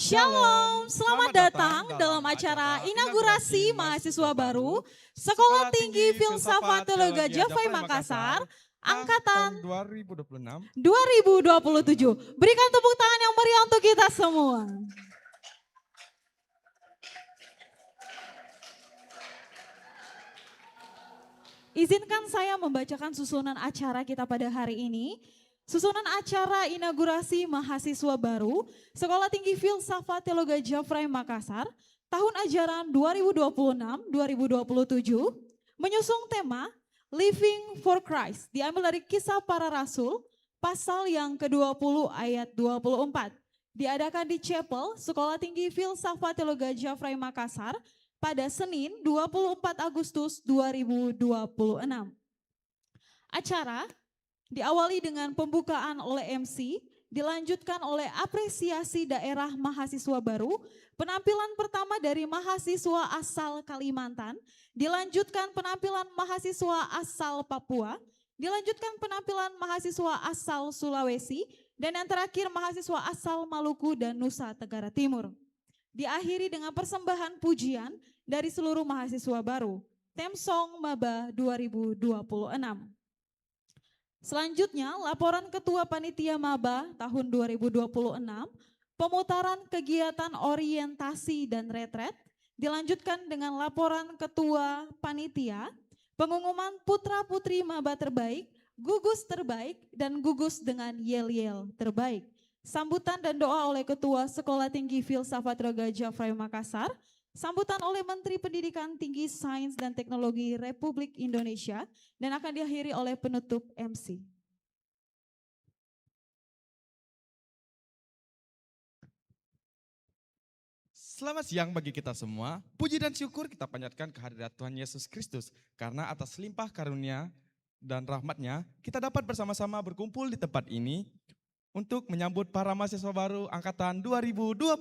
Shalom, selamat datang dalam acara inaugurasi mahasiswa baru Sekolah Tinggi Filsafat Teologi Javai Makassar, Angkatan 2027. Berikan tepuk tangan yang meriah untuk kita semua. Izinkan saya membacakan susunan acara kita pada hari ini. Susunan acara inaugurasi mahasiswa baru Sekolah Tinggi Filsafat Teologi Javai Makassar tahun ajaran 2026-2027 menyusung tema Living for Christ, diambil dari Kisah Para Rasul pasal yang ke-20 ayat 24. Diadakan di Chapel Sekolah Tinggi Filsafat Teologi Javai Makassar pada Senin 24 Agustus 2026. Acara diawali dengan pembukaan oleh MC, dilanjutkan oleh apresiasi daerah mahasiswa baru, penampilan pertama dari mahasiswa asal Kalimantan, dilanjutkan penampilan mahasiswa asal Papua, dilanjutkan penampilan mahasiswa asal Sulawesi, dan yang terakhir mahasiswa asal Maluku dan Nusa Tenggara Timur. Diakhiri dengan persembahan pujian dari seluruh mahasiswa baru, Theme Song Maba 2026. Selanjutnya, laporan Ketua Panitia Maba tahun 2026, pemutaran kegiatan orientasi dan retret, dilanjutkan dengan laporan Ketua Panitia, pengumuman putra-putri Maba terbaik, gugus terbaik, dan gugus dengan yel-yel terbaik. Sambutan dan doa oleh Ketua Sekolah Tinggi Filsafat Teologi Javai Makassar, sambutan oleh Menteri Pendidikan Tinggi Sains dan Teknologi Republik Indonesia, dan akan diakhiri oleh penutup MC. Selamat siang bagi kita semua. Puji dan syukur kita panjatkan kehadirat Tuhan Yesus Kristus. Karena atas limpah karunia dan rahmat-Nya, kita dapat bersama-sama berkumpul di tempat ini untuk menyambut para mahasiswa baru angkatan 2026.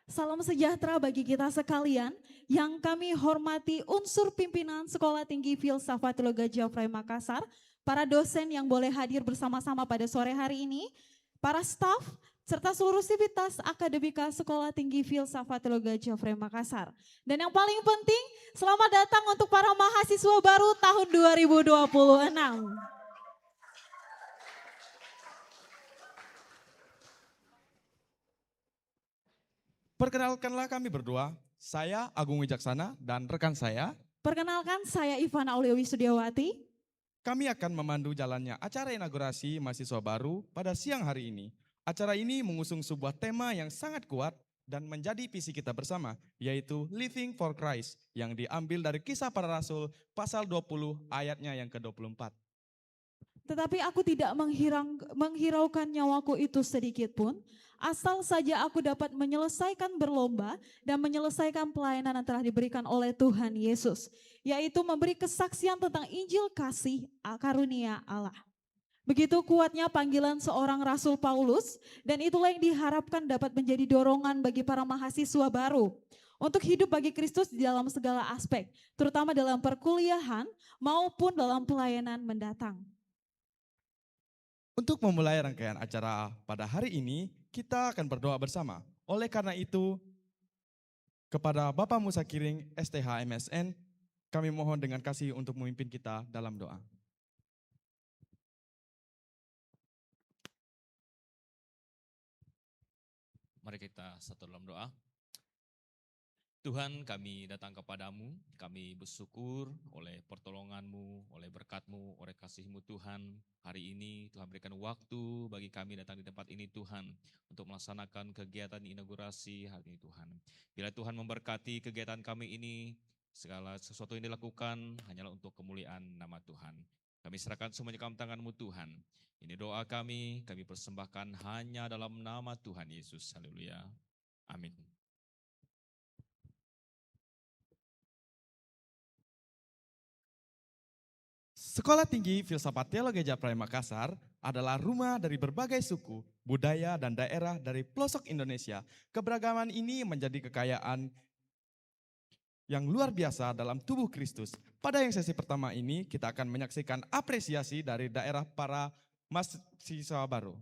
Salam sejahtera bagi kita sekalian yang kami hormati unsur pimpinan Sekolah Tinggi Filsafat Teologi Javai Makassar, para dosen yang boleh hadir bersama-sama pada sore hari ini, para staf, serta seluruh sivitas akademika Sekolah Tinggi Filsafat Teologi Javai Makassar. Dan yang paling penting, selamat datang untuk para mahasiswa baru tahun 2026. Perkenalkanlah kami berdua, saya Agung Wijaksana dan rekan saya. Perkenalkan, saya Ivana Auliawi Sudiawati. Kami akan memandu jalannya acara inaugurasi mahasiswa baru pada siang hari ini. Acara ini mengusung sebuah tema yang sangat kuat dan menjadi visi kita bersama, yaitu Living for Christ, yang diambil dari Kisah Para Rasul pasal 20 ayatnya yang ke-24. Tetapi aku tidak menghiraukan nyawaku itu sedikit pun, asal saja aku dapat menyelesaikan berlomba dan menyelesaikan pelayanan yang telah diberikan oleh Tuhan Yesus, yaitu memberi kesaksian tentang Injil kasih karunia Allah. Begitu kuatnya panggilan seorang Rasul Paulus, dan itulah yang diharapkan dapat menjadi dorongan bagi para mahasiswa baru untuk hidup bagi Kristus di dalam segala aspek, terutama dalam perkuliahan maupun dalam pelayanan mendatang. Untuk memulai rangkaian acara pada hari ini, kita akan berdoa bersama. Oleh karena itu, kepada Bapak Musa Kiring STH MSN, kami mohon dengan kasih untuk memimpin kita dalam doa. Mari kita satu dalam doa. Tuhan, kami datang kepadamu, kami bersyukur oleh pertolongan-Mu, oleh berkat-Mu, oleh kasih-Mu Tuhan. Hari ini telah berikan waktu bagi kami datang di tempat ini Tuhan, untuk melaksanakan kegiatan inaugurasi hari ini Tuhan. Bila Tuhan memberkati kegiatan kami ini, segala sesuatu yang dilakukan hanyalah untuk kemuliaan nama Tuhan. Kami serahkan semuanya ke tangan-Mu Tuhan. Ini doa kami persembahkan hanya dalam nama Tuhan Yesus. Haleluya. Amin. Sekolah Tinggi Filsafat Teologi Javai Makassar adalah rumah dari berbagai suku, budaya, dan daerah dari pelosok Indonesia. Keberagaman ini menjadi kekayaan yang luar biasa dalam tubuh Kristus. Pada yang sesi pertama ini, kita akan menyaksikan apresiasi dari daerah para mahasiswa baru.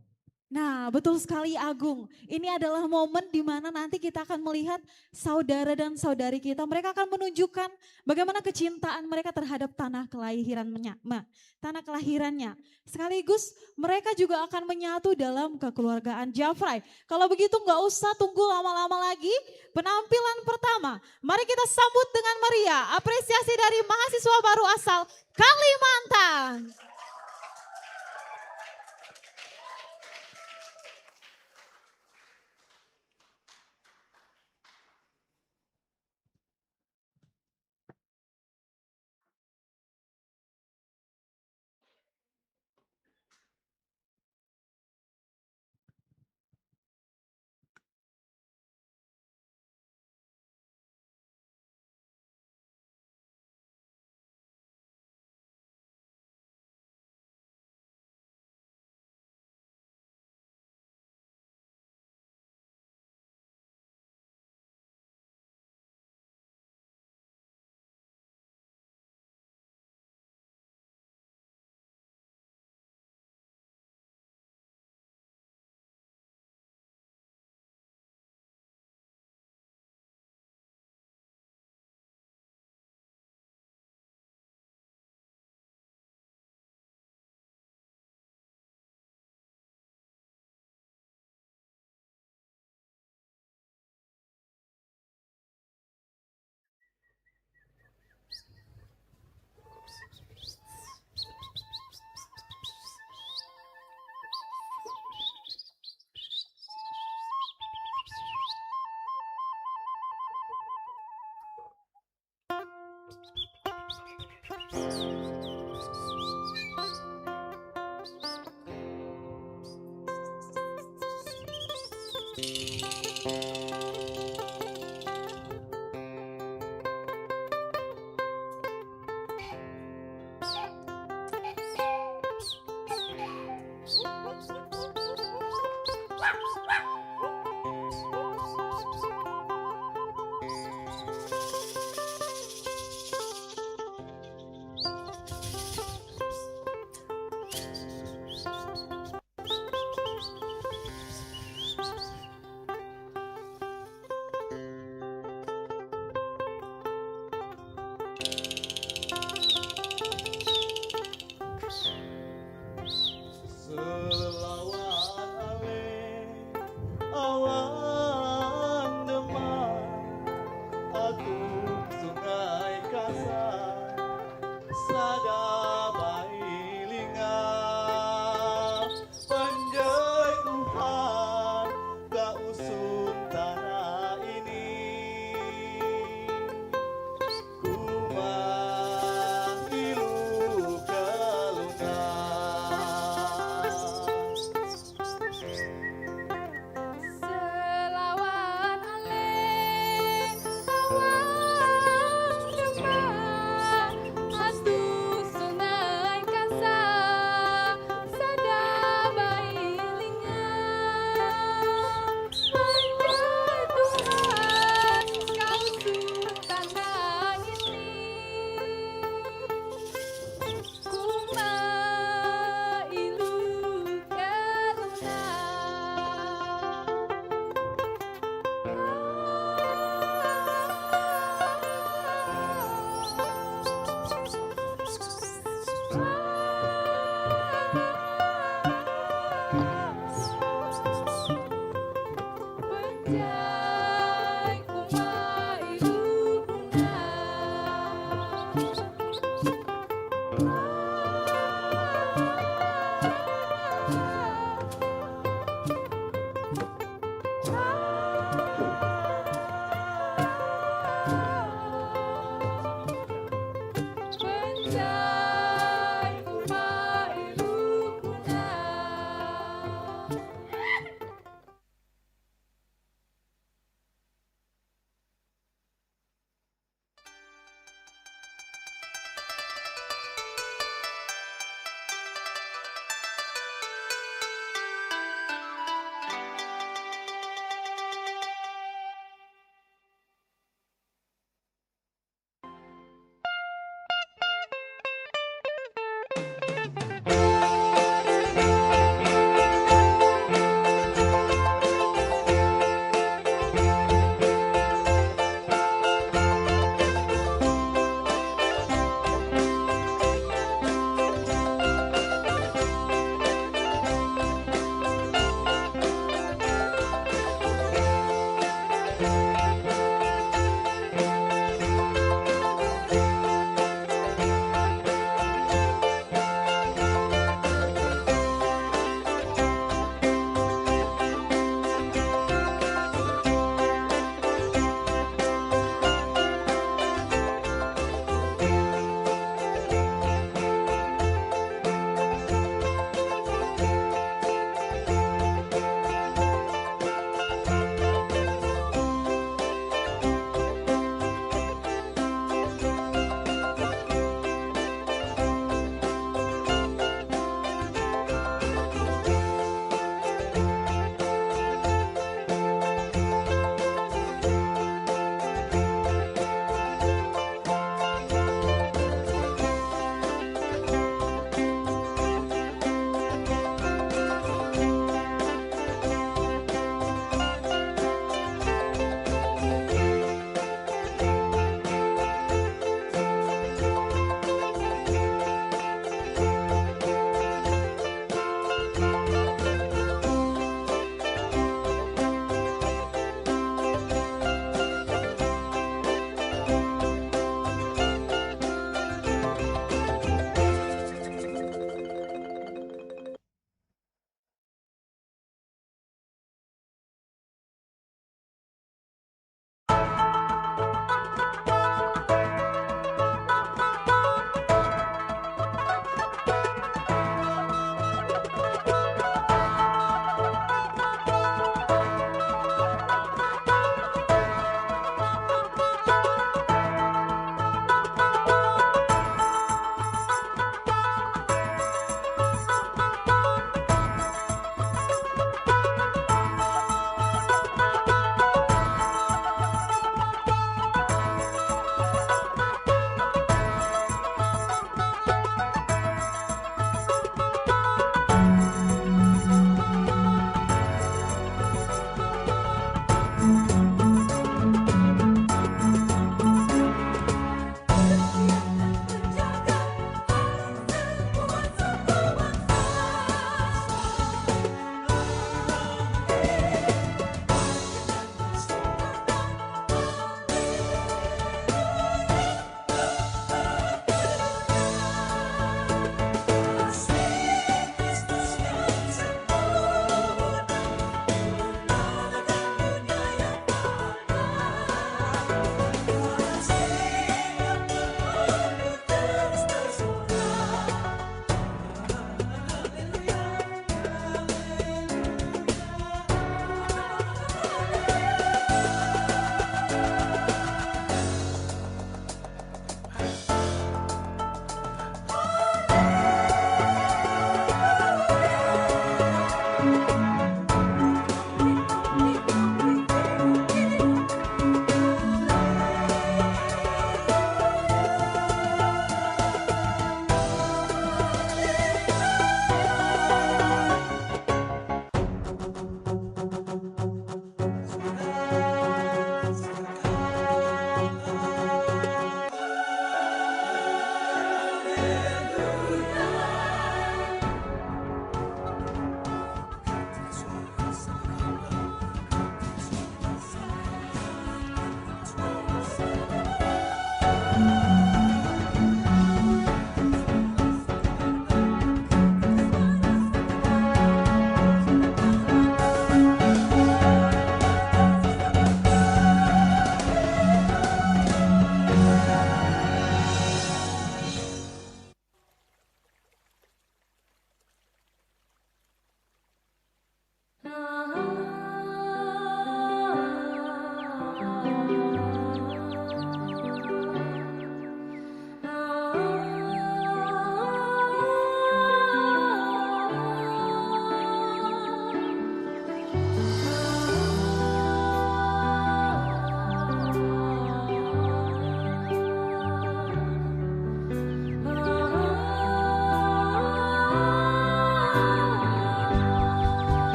Nah, betul sekali Agung. Ini adalah momen di mana nanti kita akan melihat saudara dan saudari kita. Mereka akan menunjukkan bagaimana kecintaan mereka terhadap tanah kelahirannya. Tanah kelahirannya. Sekaligus mereka juga akan menyatu dalam kekeluargaan Jafrai. Kalau begitu nggak usah tunggu lama-lama lagi. Penampilan pertama, mari kita sambut dengan meriah apresiasi dari mahasiswa baru asal Kalimantan.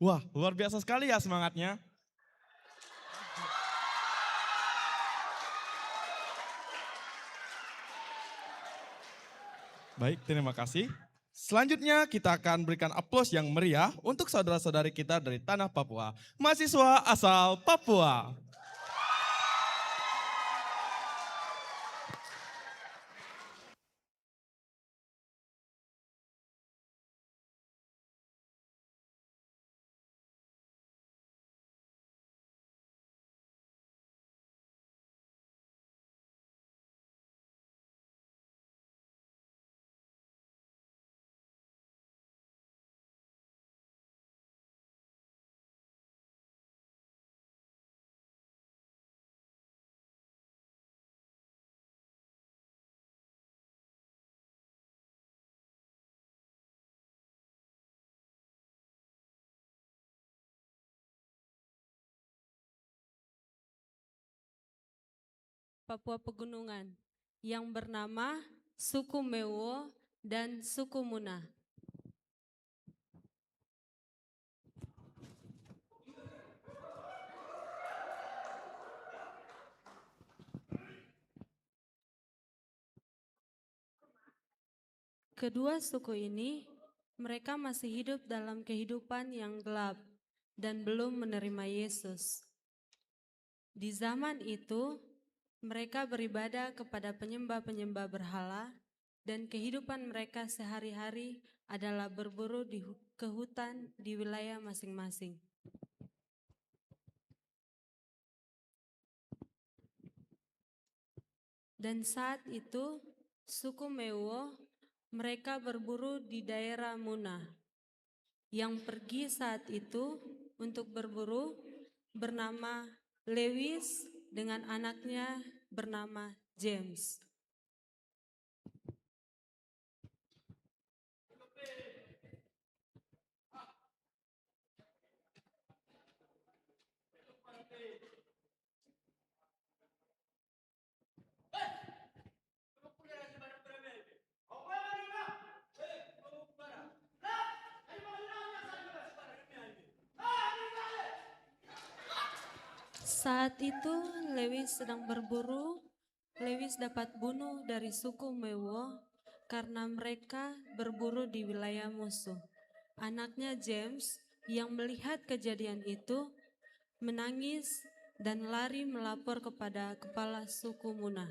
Wah, luar biasa sekali ya semangatnya. Baik, terima kasih. Selanjutnya kita akan berikan aplaus yang meriah untuk saudara-saudari kita dari tanah Papua, mahasiswa asal Papua. Papua Pegunungan yang bernama suku Mewo dan suku Muna. Kedua suku ini, mereka masih hidup dalam kehidupan yang gelap dan belum menerima Yesus. Di zaman itu, mereka beribadah kepada penyembah-penyembah berhala dan kehidupan mereka sehari-hari adalah berburu ke hutan di wilayah masing-masing. Dan saat itu, suku Mewo, mereka berburu di daerah Muna. Yang pergi saat itu untuk berburu bernama Lewis dengan anaknya bernama James. Saat itu Lewis sedang berburu. Lewis dapat bunuh dari suku Mewo karena mereka berburu di wilayah musuh. Anaknya James yang melihat kejadian itu menangis dan lari melapor kepada kepala suku Muna.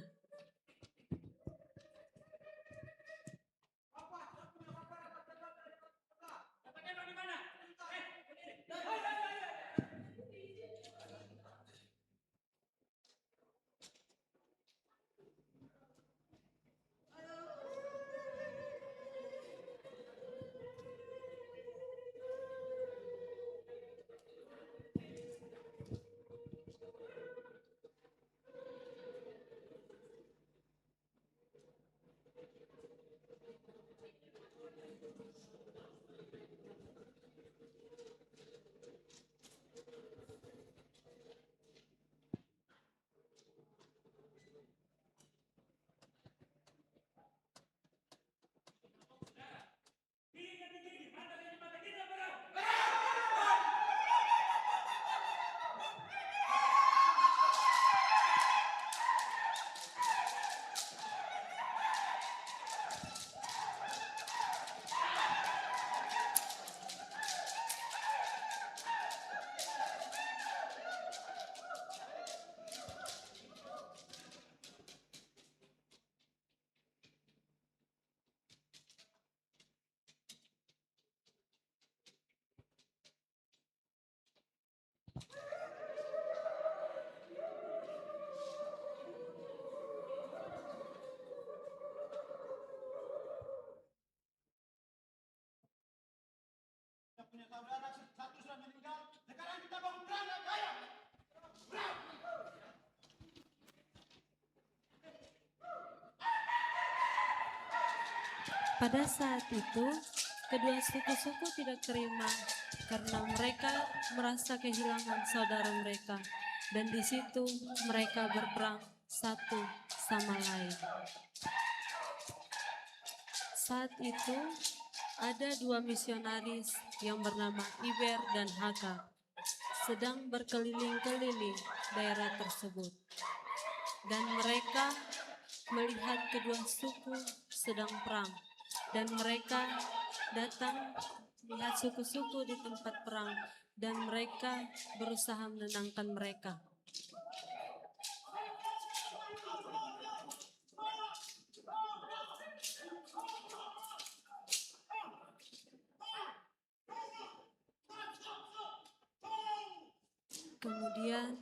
Punya saudara satu sudah meninggal, sekarang kita bangun perang kaya. Pada saat itu, kedua suku-suku tidak terima karena mereka merasa kehilangan saudara mereka dan di situ mereka berperang satu sama lain. Saat itu, Ada dua misionaris yang bernama Iber dan Hakar sedang berkeliling-keliling daerah tersebut. Dan mereka melihat kedua suku sedang perang. Dan mereka datang melihat suku-suku di tempat perang. Dan mereka berusaha menenangkan mereka. Kemudian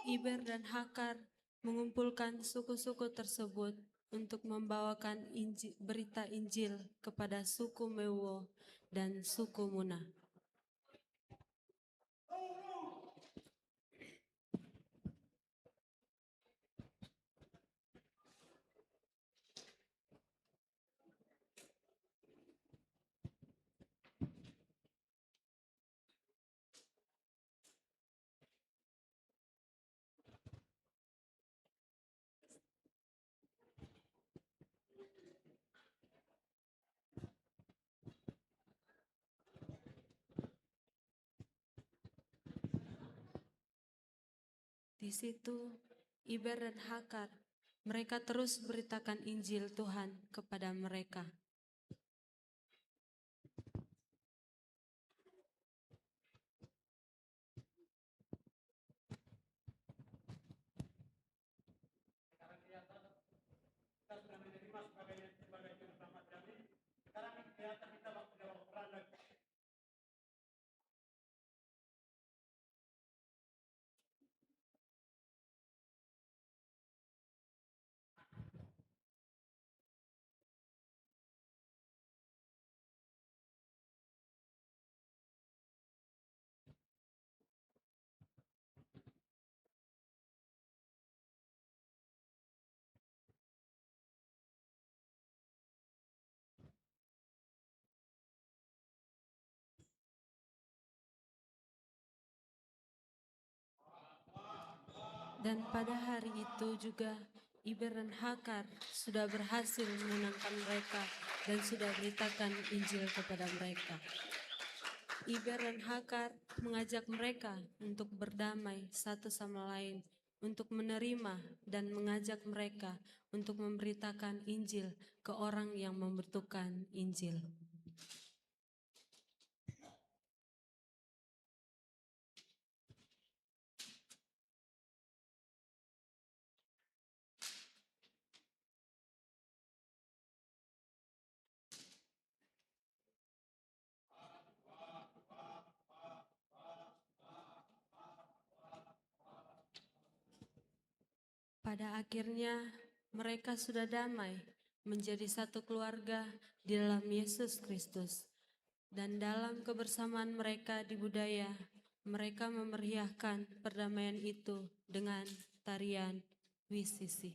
Iber dan Hakar mengumpulkan suku-suku tersebut untuk membawakan berita Injil kepada suku Mewo dan suku Muna. Di situ Iber dan Hakar, mereka terus beritakan Injil Tuhan kepada mereka. Dan pada hari itu juga Iber dan Hakar sudah berhasil menenangkan mereka dan sudah beritakan Injil kepada mereka. Iber dan Hakar mengajak mereka untuk berdamai satu sama lain, untuk menerima dan mengajak mereka untuk memberitakan Injil ke orang yang membutuhkan Injil. Pada akhirnya mereka sudah damai menjadi satu keluarga di dalam Yesus Kristus. Dan dalam kebersamaan mereka di budaya, mereka memeriahkan perdamaian itu dengan tarian Wisisi.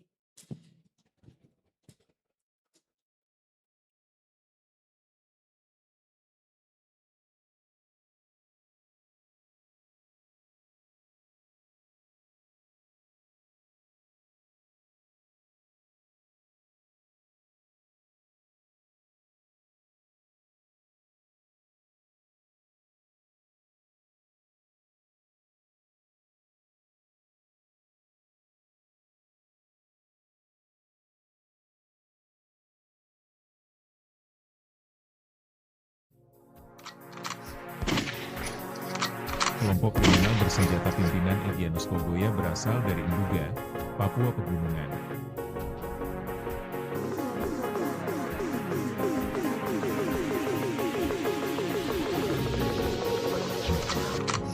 Kelompok kriminal bersenjata pimpinan Egyanus Kogoya berasal dari Induga, Papua Pegunungan.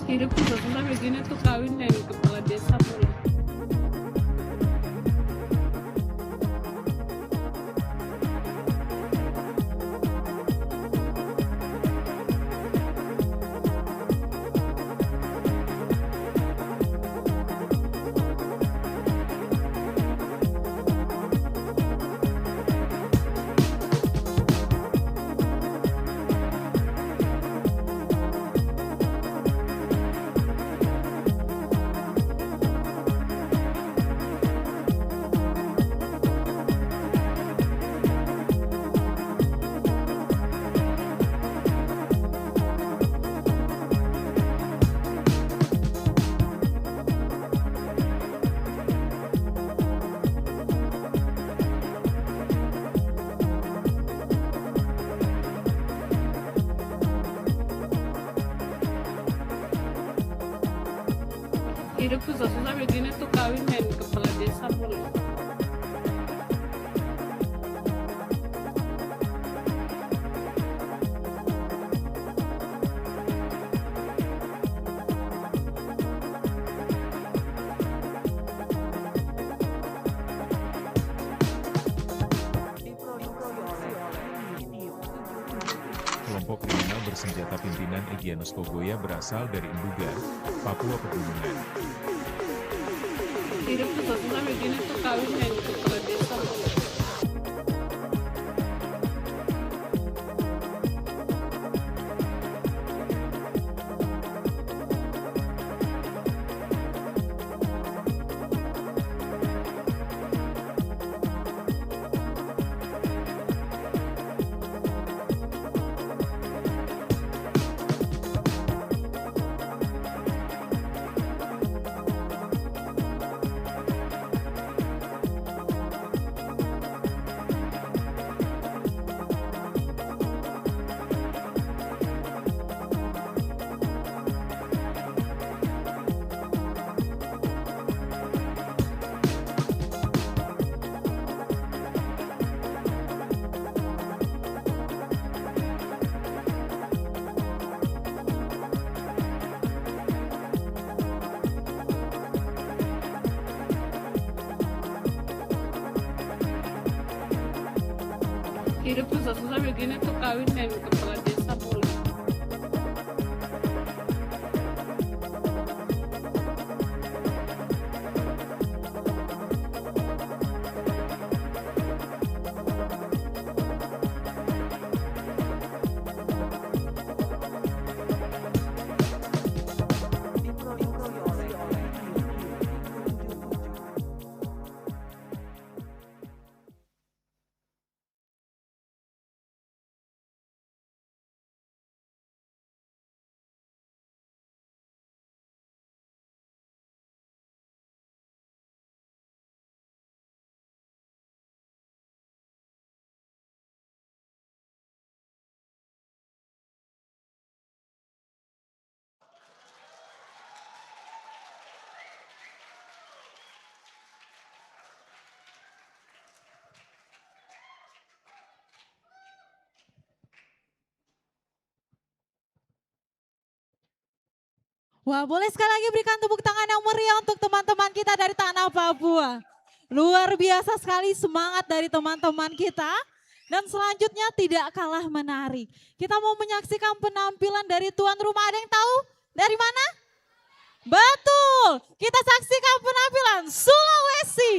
Hidup susah-susah begini tuh kawin dari kepala desa pula. hidup susah-susah begini tuh kawin dan kepala desa boleh. Kelompok kriminal bersenjata pimpinan Egyanus Kogoya berasal dari Enduga, Papua Pegunungan. Hidup susah-susah begini tuh kawin dan kepala desa boleh. Hidup susah-susah begini tuh kawin dan kepala desa boleh. Wah, boleh sekali lagi berikan tepuk tangan yang meriah untuk teman-teman kita dari tanah Papua. Luar biasa sekali semangat dari teman-teman kita. Dan selanjutnya tidak kalah menarik. Kita mau menyaksikan penampilan dari tuan rumah. Ada yang tahu dari mana? Betul, kita saksikan penampilan Sulawesi.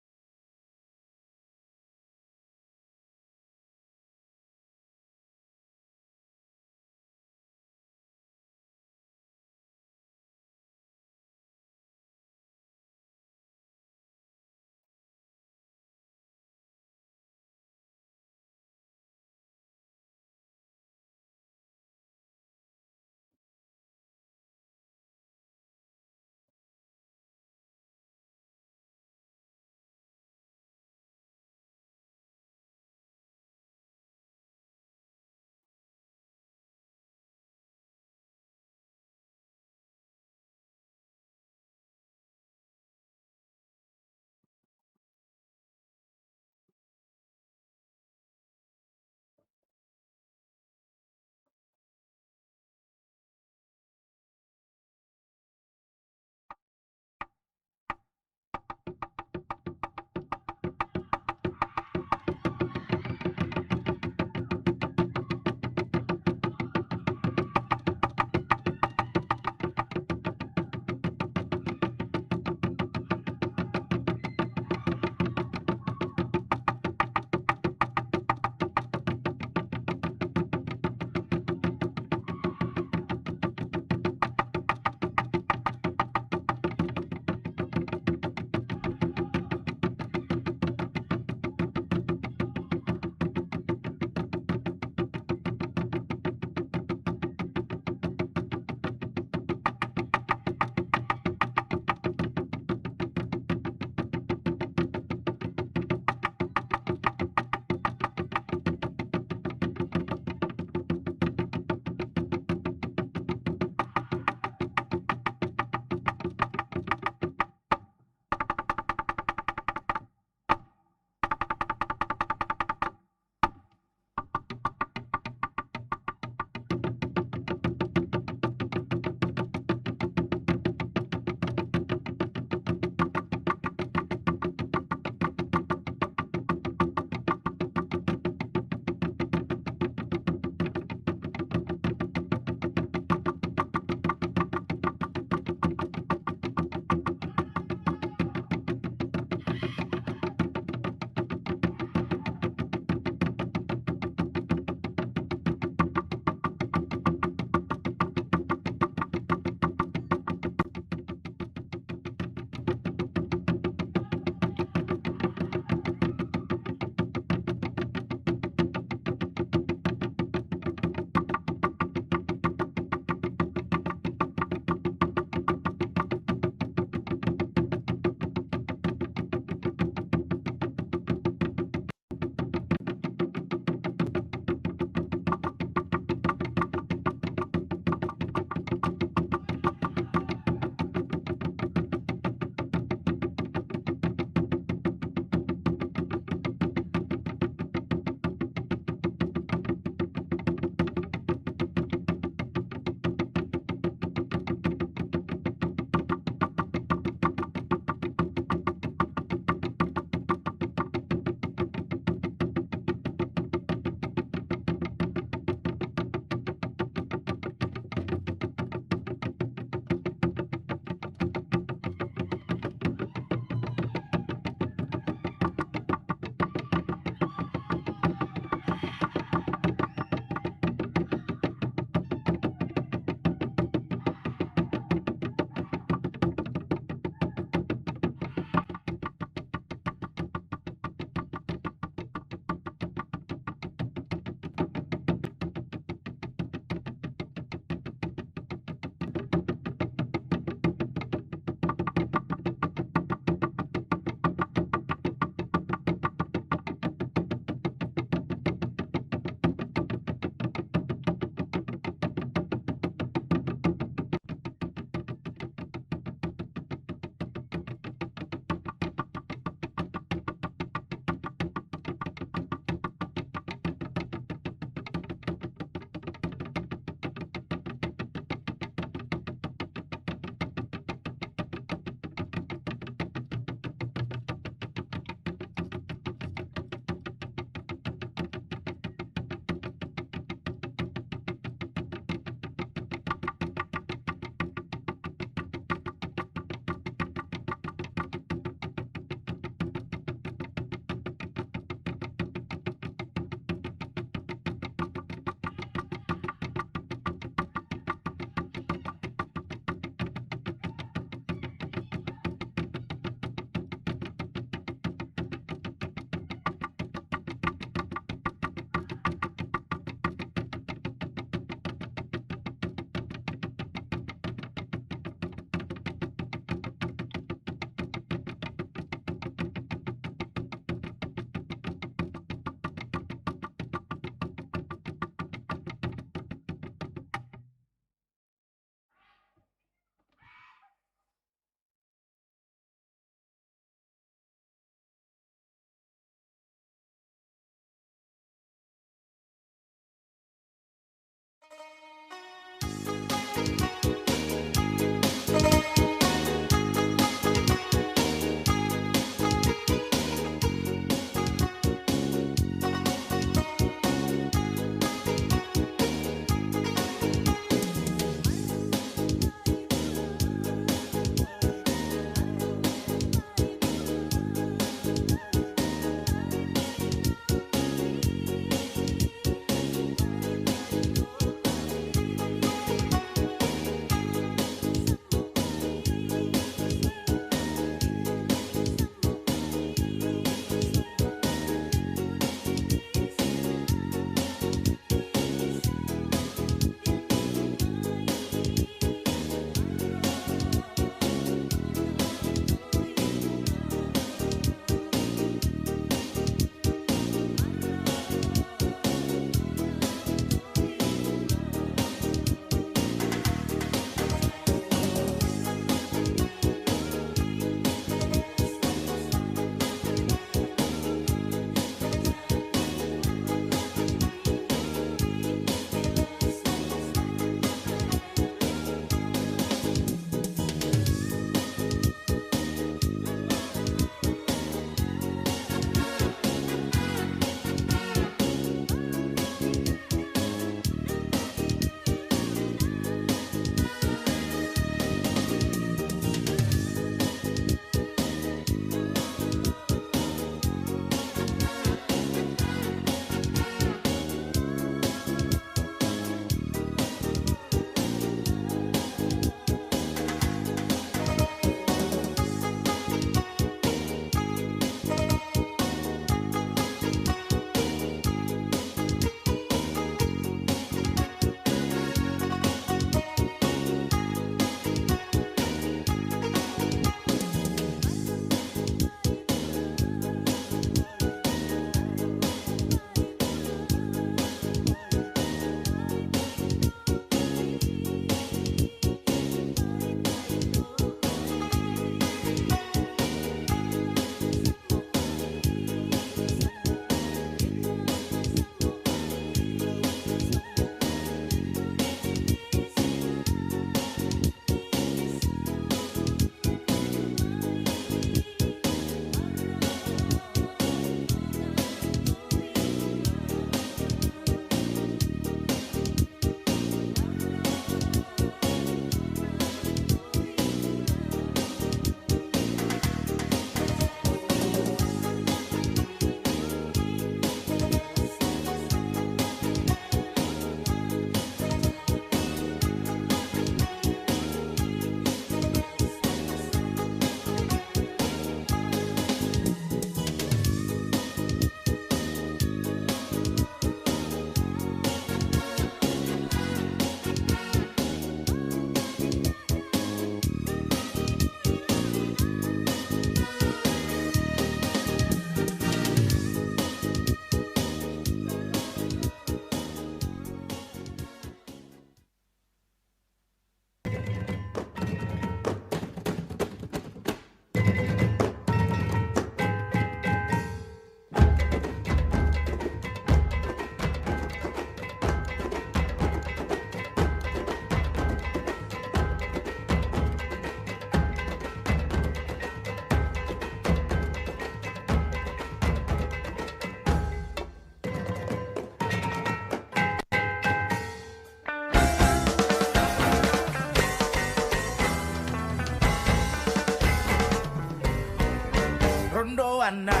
wana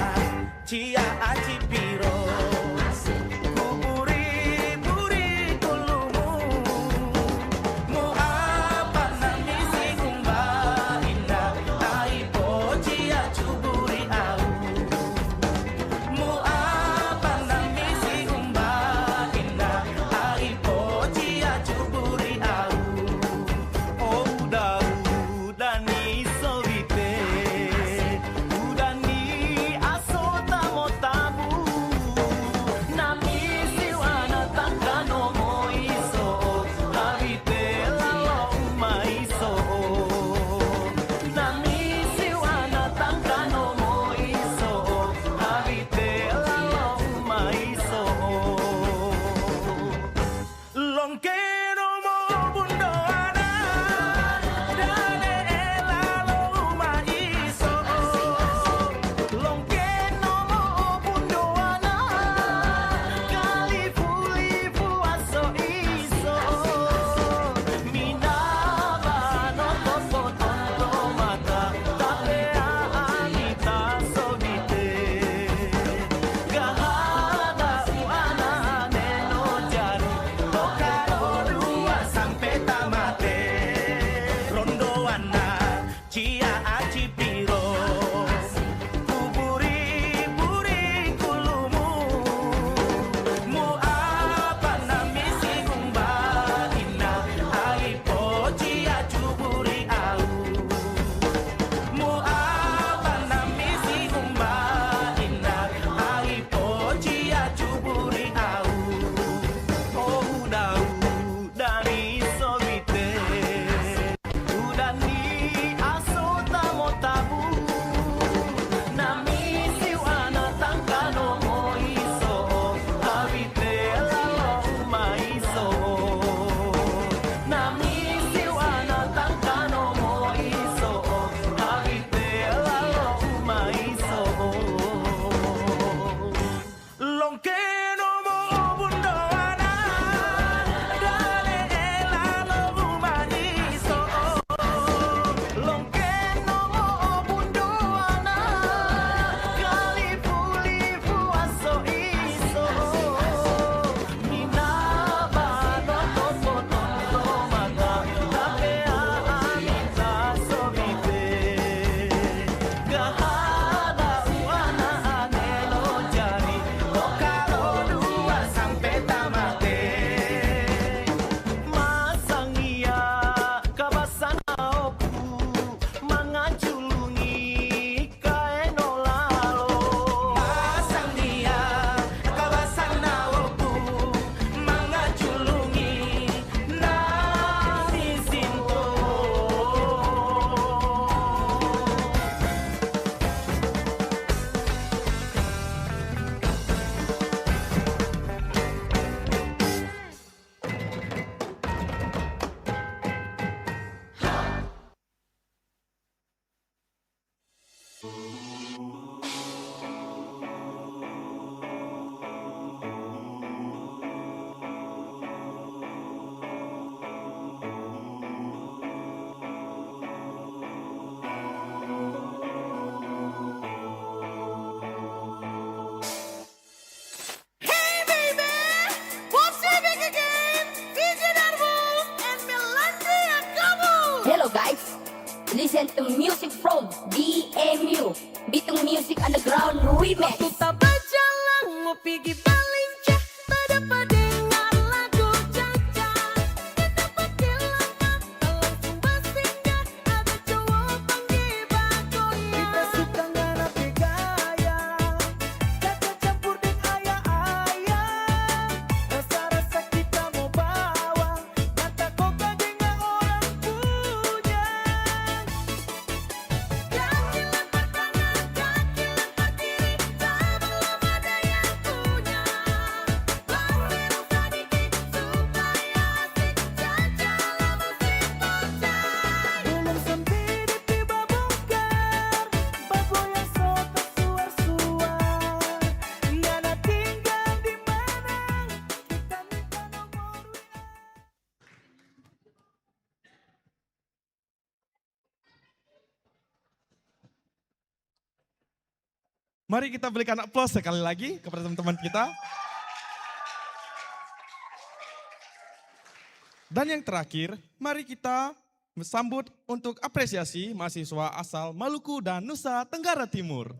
cia aci piro kuburi buri kulumu mu apa nami si kumba indah aipo cia cuburi au mu apa nami si kumba indah aipo cia cuburi au oh udani sovite udani asota motabu nami siwana takano moiso habite lalo maiso nami siwana takano moiso habite lalo maiso longkero mo bundoana dale elalo maiso longkeno mo bundoana kali fulifu aso iso minaba no tofotonto mata tapea anita sobite gahada uana neno jari tokaro dua sampai tamate rondo wana cia aci piro kuburi buri kulumu mu apa nami si kumba ina aipo cia cuburi au mu apa nami si kumba ina aipo cia cuburi au oh udani sovite udani asota motabu nami siwana tangkano moiso habite lalo maiso nami siwana tangkano moiso habite lalo maiso longkeno mo bundoana dale elalo maiso longkeno mo bundoana kali fulifu aso iso minaba no tofotonto mata tapea anita sobite gahada uana anelo jari tokaro dua sampai tamate masangia kabasana opu mangajulungi kaeno lalo masangia kabasana opu mangajulungi nani sinto Hey baby, what's your big again? DJ Darbo and Melandia Kamu. Hello guys, listen to music from DMU, Bitung Music Underground Remix. Tak berjalan ngopi di Balinca, pada pendengar lagu Caca. Kita pergi lama, langsung bersinggah, ada cowok panggil bagoya. Kita suka ngarapi gaya Caca campur deng ayah-ayah Rasa-rasa kita mau bawa Mata koka dengan orang punya Kaki lempar kanan, kaki lempar kiri, sebelum ada yang punya. Mari kita berikan aplaus sekali lagi kepada teman-teman kita. Dan yang terakhir, mari kita sambut untuk apresiasi mahasiswa asal Maluku dan Nusa Tenggara Timur.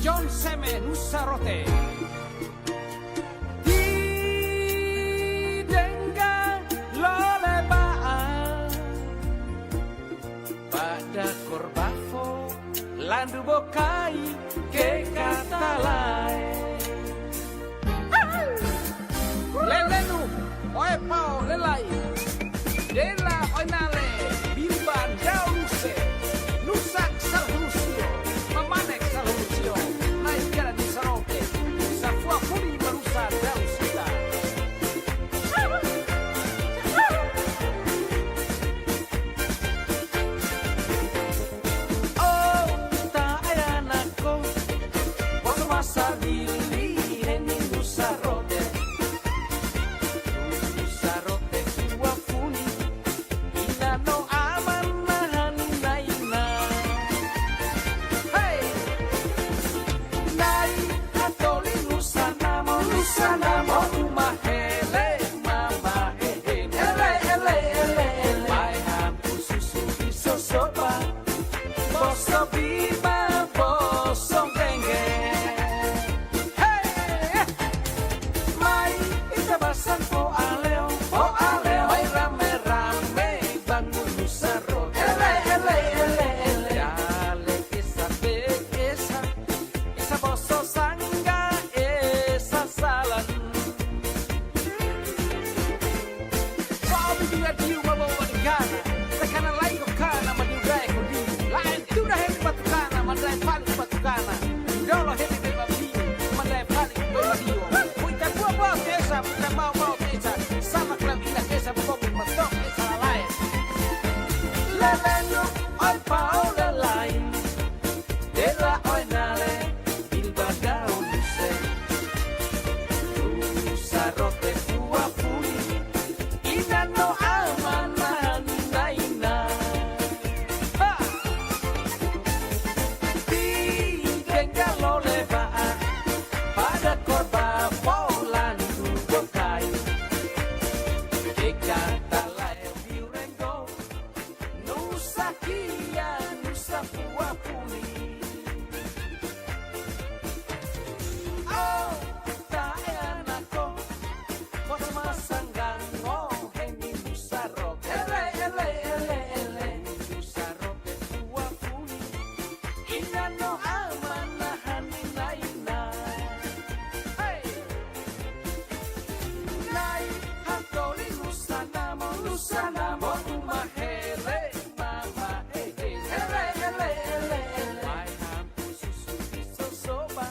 John Seme Nusarote. Didengar lolebaan pada korbafo landu bokai ke kata lain. Lelenu, oe pao lelai, dela oinale, birban daunse, nusak salhusio, mamanek salhusio, naik jalan di sarote, safua puri manusa dausita. Oh, tak ayanako, waktu masa dili heni nusarote. Nusarote kuafuni, inano aman naina. Hey, nai atoli nusanamo umahele mama ele mai hampu susu bisosoba boso biba boso genge. Hey, mai itabasan po aleo mai rame bangun nusaro ele dale esa boso sangga esa salan. Sabi dia diu mabawa digana tekana lain ko kana madudai ko di lain tu dah hebat batukana mandai paling batukana dolo hebat babi mandai paling badio puita buah desa puita mau desa sama kelam indah desa bobong matok desa lain lelenu oi pao lelain dela oi nale bilbadao nuse nusarote kuafuni inano amanan naina. Ha! Didengar lolebaan pada korba polan bokai. Dekata lae biurengo nusakia nusapuapuni. Oh, tak enako Bos masanggang heni nusarote ele nusarote kuafuni inano amanahan naina. Hey, nai hatoli nusanamo umahele mama ele mai hampu susu bisosoba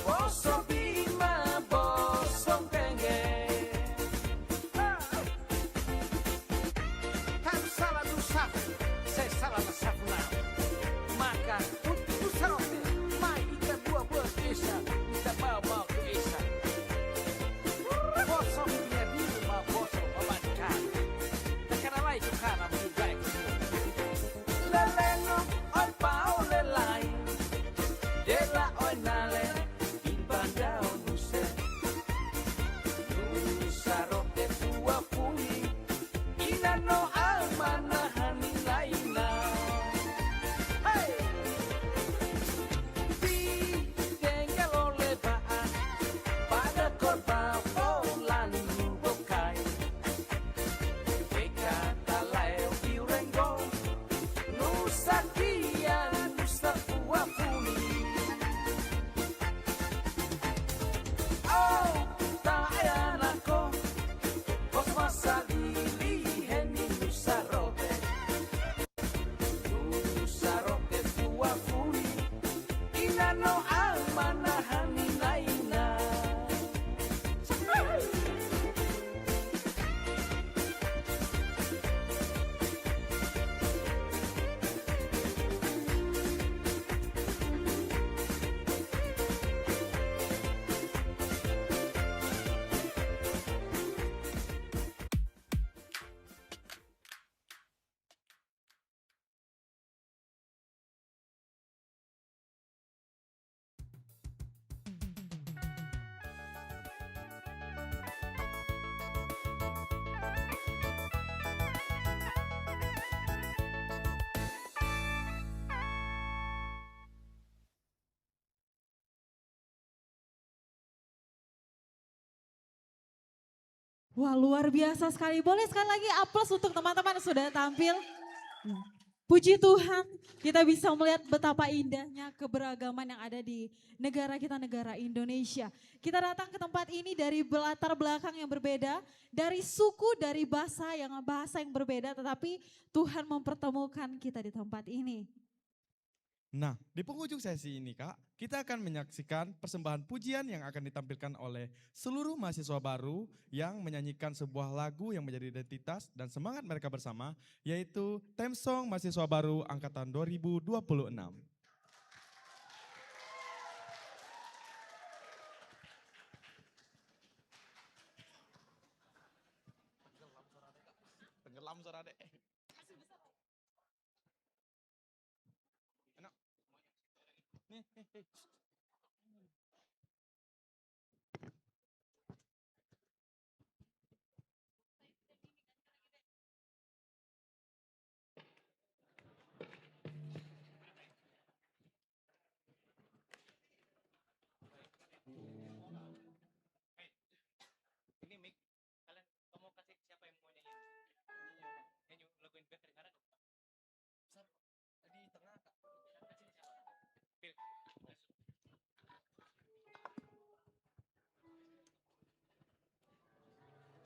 boso bima boso genge. Kan salah nusa, saya salah nasabna. Maka untuk nusarote, mai ika buah desa, ika bawa ke desa. Boso biar diri ma boso pabanikan. Tekana lai tukana menjugai ke leleno oi pao lelai, dela oi nale, ibandao nuse. Nusarote kuafuni, inano amanahan naina. Hey, didengar lolebaan pada korba polan bokai. Dekata lae biurengo nusakia nusapuapuni. Oh, tak ayanako bos masa dili heni nusarote. Nusarote kuafuni inano amanahan naina. Wah, luar biasa sekali. Boleh sekali lagi aplaus untuk teman-teman yang sudah tampil. Puji Tuhan, kita bisa melihat betapa indahnya keberagaman yang ada di negara kita, negara Indonesia. Kita datang ke tempat ini dari latar belakang yang berbeda, dari suku, dari bahasa yang berbeda, tetapi Tuhan mempertemukan kita di tempat ini. Nah, di penghujung sesi ini Kak, kita akan menyaksikan persembahan pujian yang akan ditampilkan oleh seluruh mahasiswa baru yang menyanyikan sebuah lagu yang menjadi identitas dan semangat mereka bersama, yaitu theme song mahasiswa baru angkatan 2026. Tenggelam suara adek. Ini mic, kalian kamu kasih siapa yang mau nyanyi? Nyanyi lagu yang kedengaran. Di tengah Kak. Pil.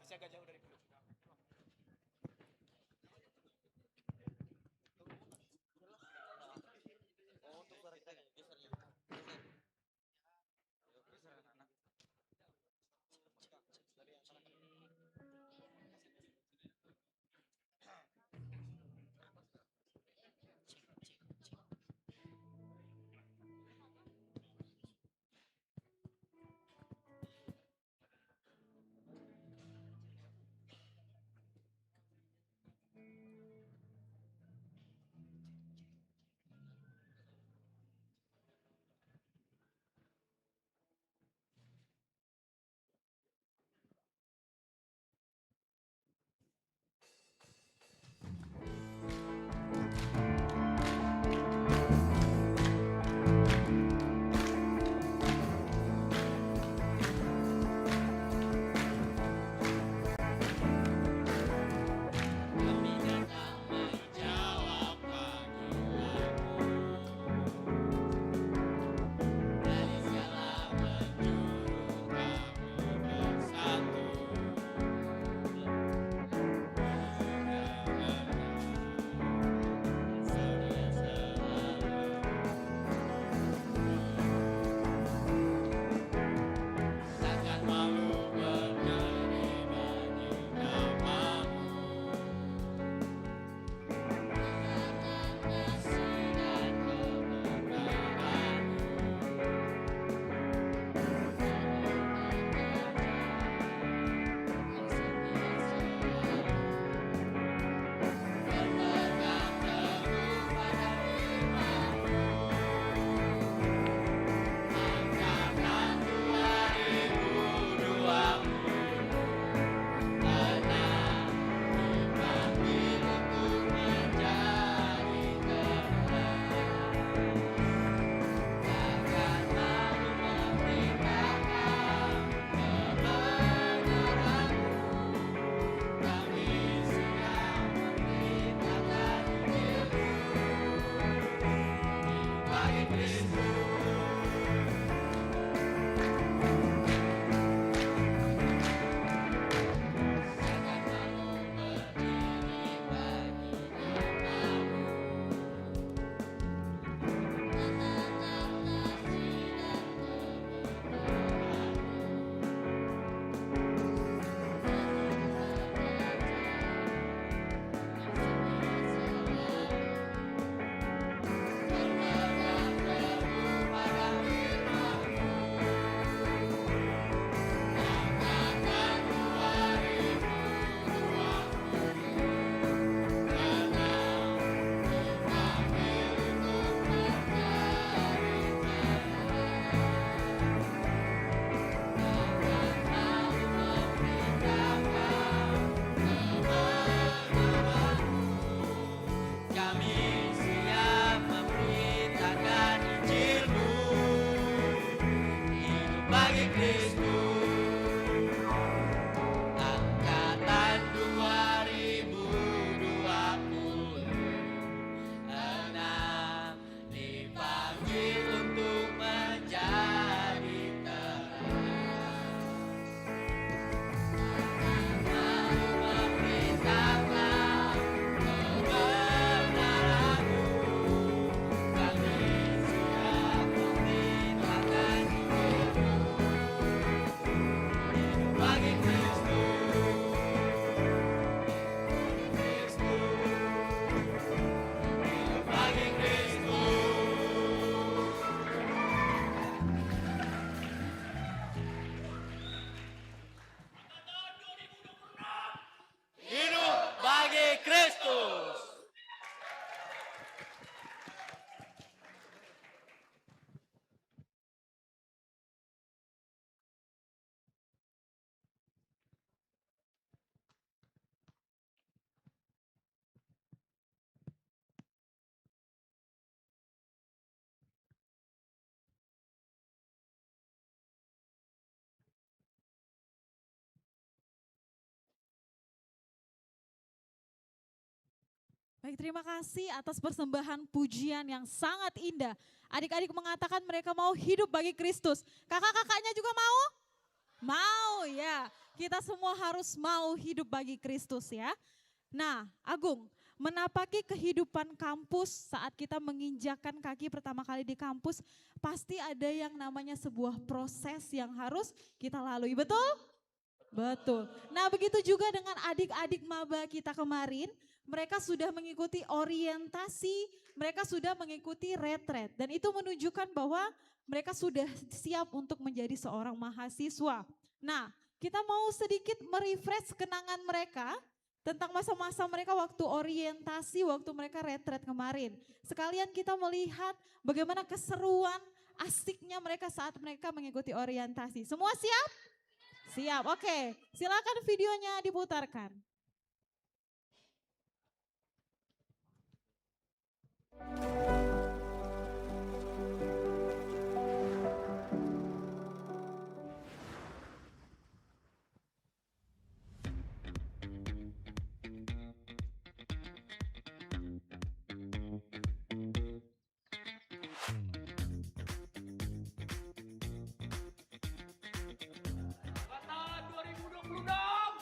Masih agak jauh dari mic. Oh, untuk suara kita geser ya. Geser anak. Dari yang sana. Baik, terima kasih atas persembahan pujian yang sangat indah. Adik-adik mengatakan mereka mau hidup bagi Kristus. Kakak-kakaknya juga mau? Mau ya. Kita semua harus mau hidup bagi Kristus ya. Nah, Agung, menapaki kehidupan kampus saat kita menginjakan kaki pertama kali di kampus, pasti ada yang namanya sebuah proses yang harus kita lalui, betul? Betul. Nah, begitu juga dengan adik-adik maba kita kemarin, mereka sudah mengikuti orientasi, mereka sudah mengikuti retret, dan itu menunjukkan bahwa mereka sudah siap untuk menjadi seorang mahasiswa. Nah, kita mau sedikit merefresh kenangan mereka tentang masa-masa mereka waktu orientasi, waktu mereka retret kemarin. Sekalian kita melihat bagaimana keseruan, asiknya mereka saat mereka mengikuti orientasi. Semua siap? Siap, oke. Silakan videonya diputarkan. Angkatan 2020 dong.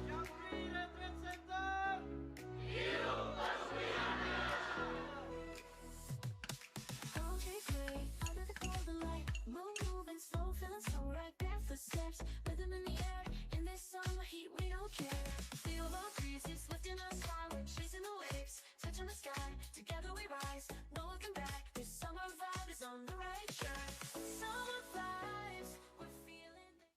Syafri Retreat Center. Okay, great. Under the golden light, moving slow, feeling so right. Barefoot steps, rhythm in the air. In this summer heat, we don't care. Feel the breeze, it's lifting us high. We're chasing the waves, touching the sky. Together we rise, no looking back. This summer vibe is on the right track. Summer vibes, we're feeling it.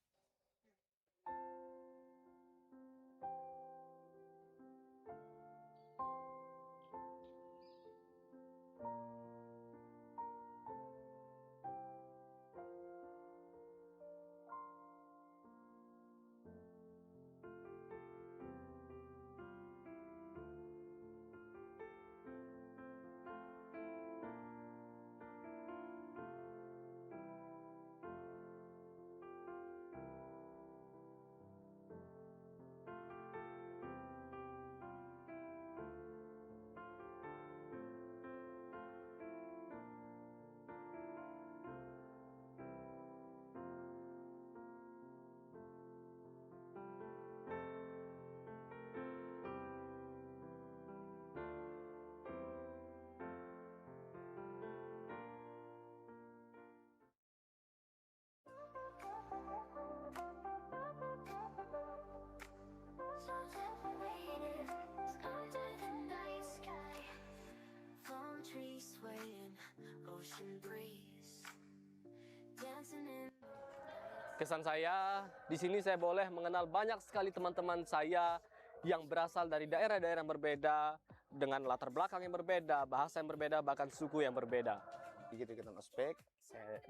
Kesan saya, di sini saya boleh mengenal banyak sekali teman-teman saya yang berasal dari daerah-daerah yang berbeda, dengan latar belakang yang berbeda, bahasa yang berbeda, bahkan suku yang berbeda. Begitu ikutan ospek, saya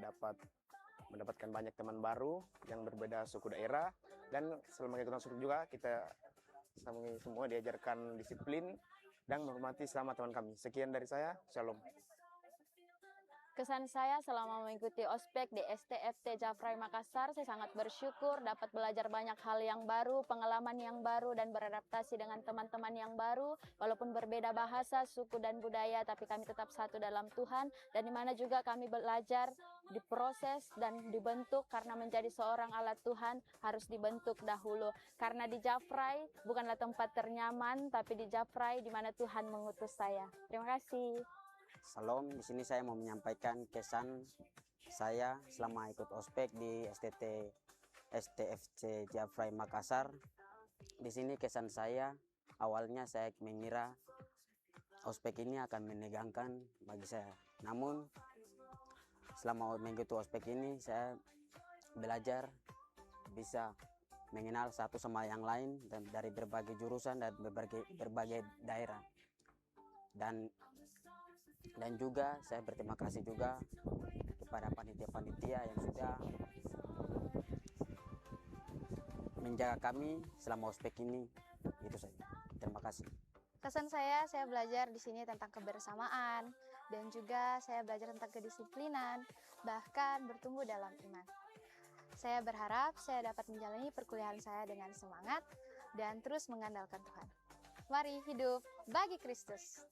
mendapatkan banyak teman baru yang berbeda suku daerah, dan selama ikutan ospek juga kita kami semua diajarkan disiplin dan menghormati sesama teman kami. Sekian dari saya, Shalom. Kesan saya selama mengikuti ospek di STFT Jafrai Makassar, saya sangat bersyukur dapat belajar banyak hal yang baru, pengalaman yang baru, dan beradaptasi dengan teman-teman yang baru. Walaupun berbeda bahasa, suku, dan budaya, tapi kami tetap satu dalam Tuhan. Dan di mana juga kami belajar, diproses, dan dibentuk karena menjadi seorang alat Tuhan harus dibentuk dahulu. Karena di Jafrai bukanlah tempat ternyaman, tapi di Jafrai di mana Tuhan mengutus saya. Terima kasih. Salam, di sini saya mau menyampaikan kesan saya selama ikut ospek di STFC Jafrai Makassar. Di sini kesan saya, awalnya saya mengira ospek ini akan menegangkan bagi saya. Namun selama mengikuti ospek ini saya belajar bisa mengenal satu sama yang lain dan dari berbagai jurusan dan berbagai daerah. Dan juga saya berterima kasih juga kepada panitia-panitia yang sudah menjaga kami selama ospek ini. Itu saja. Terima kasih. Kesan saya belajar di sini tentang kebersamaan dan juga saya belajar tentang kedisiplinan, bahkan bertumbuh dalam iman. Saya berharap saya dapat menjalani perkuliahan saya dengan semangat dan terus mengandalkan Tuhan. Mari hidup bagi Kristus.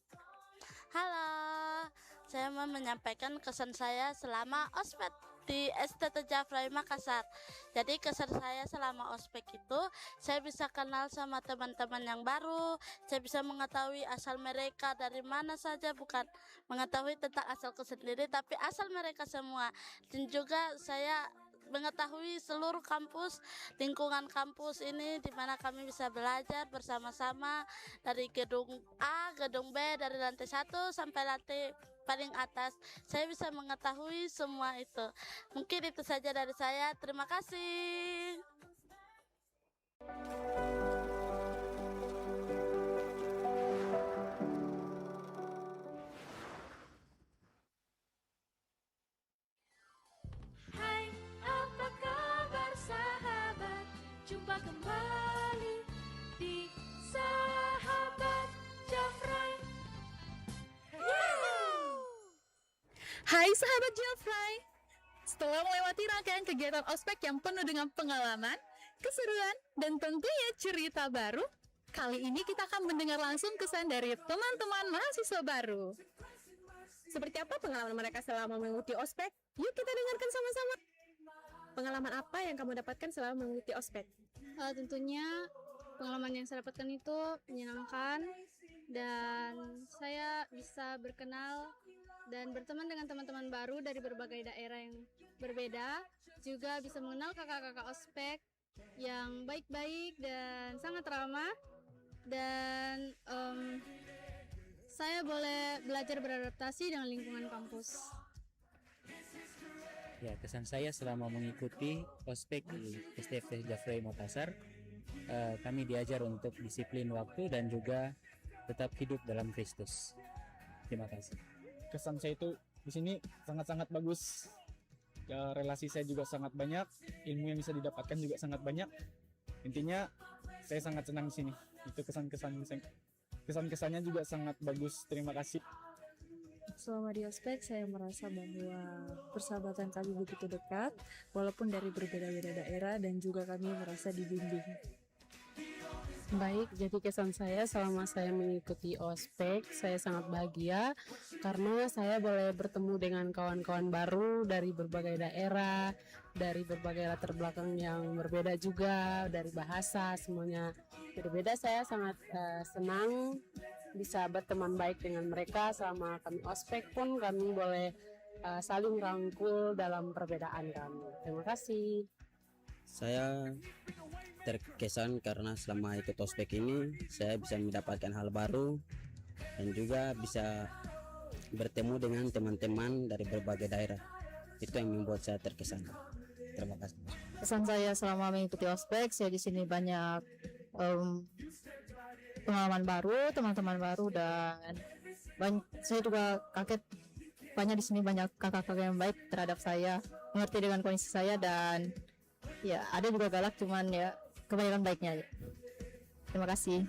Halo, saya mau menyampaikan kesan saya selama ospek di STT Jafrai Makassar. Jadi kesan saya selama ospek itu, saya bisa kenal sama teman-teman yang baru, saya bisa mengetahui asal mereka dari mana saja, bukan mengetahui tentang asalku sendiri, tapi asal mereka semua. Dan juga saya mengetahui seluruh kampus, lingkungan kampus ini di mana kami bisa belajar bersama-sama dari gedung A, gedung B, dari lantai 1 sampai lantai paling atas. Saya bisa mengetahui semua itu. Mungkin itu saja dari saya. Terima kasih. Hai, apa kabar sahabat? Jumpa kembali di Sahabat Jafrai. Hai sahabat Jafrai, setelah melewati rangkaian kegiatan ospek yang penuh dengan pengalaman, keseruan, dan tentunya cerita baru, kali ini kita akan mendengar langsung kesan dari teman-teman mahasiswa baru. Seperti apa pengalaman mereka selama mengikuti ospek? Yuk kita dengarkan sama-sama. Pengalaman apa yang kamu dapatkan selama mengikuti ospek? Tentunya pengalaman yang saya dapatkan itu menyenangkan dan saya bisa berkenal dan berteman dengan teman-teman baru dari berbagai daerah yang berbeda, juga bisa mengenal kakak-kakak ospek yang baik-baik dan sangat ramah, dan saya boleh belajar beradaptasi dengan lingkungan kampus. Ya, kesan saya selama mengikuti ospek di STFT Jafrai Makassar, kami diajar untuk disiplin waktu dan juga tetap hidup dalam Kristus. Terima kasih. Kesan saya itu di sini sangat-sangat bagus. Ya, relasi saya juga sangat banyak, ilmu yang bisa didapatkan juga sangat banyak. Intinya saya sangat senang di sini. Itu kesan-kesannya juga sangat bagus. Terima kasih. Selama di ospek saya merasa bahwa persahabatan kami begitu dekat, walaupun dari berbeda-beda daerah, dan juga kami merasa dibimbing. Baik, jadi kesan saya selama saya mengikuti ospek, saya sangat bahagia karena saya boleh bertemu dengan kawan-kawan baru dari berbagai daerah, dari berbagai latar belakang yang berbeda juga, dari bahasa, semuanya berbeda. Saya sangat senang bisa berteman baik dengan mereka. Selama kami ospek pun kami boleh saling rangkul dalam perbedaan kami. Terima kasih. Saya terkesan karena selama ikut ospek ini saya bisa mendapatkan hal baru dan juga bisa bertemu dengan teman-teman dari berbagai daerah. Itu yang membuat saya terkesan. Terima kasih. Kesan saya selama mengikuti ospek, saya di sini banyak pengalaman baru, teman-teman baru, dan saya juga kaget banyak di sini banyak kakak-kakak yang baik terhadap saya, mengerti dengan kondisi saya, dan ya ada juga galak, cuman ya kebanyakan baiknya aja. Terima kasih.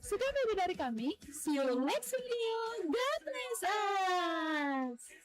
Sekian dari kami. See you next video. God bless us.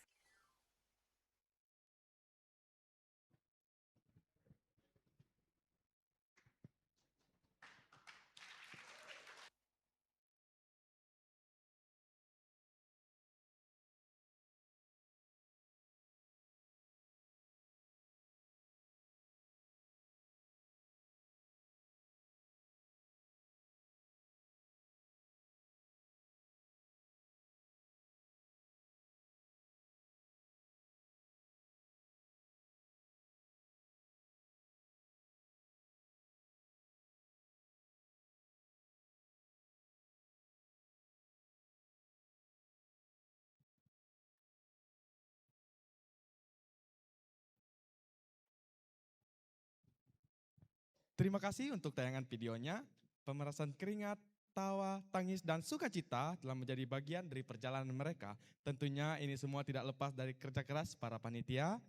Terima kasih untuk tayangan videonya. Pemerasan keringat, tawa, tangis, dan sukacita telah menjadi bagian dari perjalanan mereka. Tentunya ini semua tidak lepas dari kerja keras para panitia.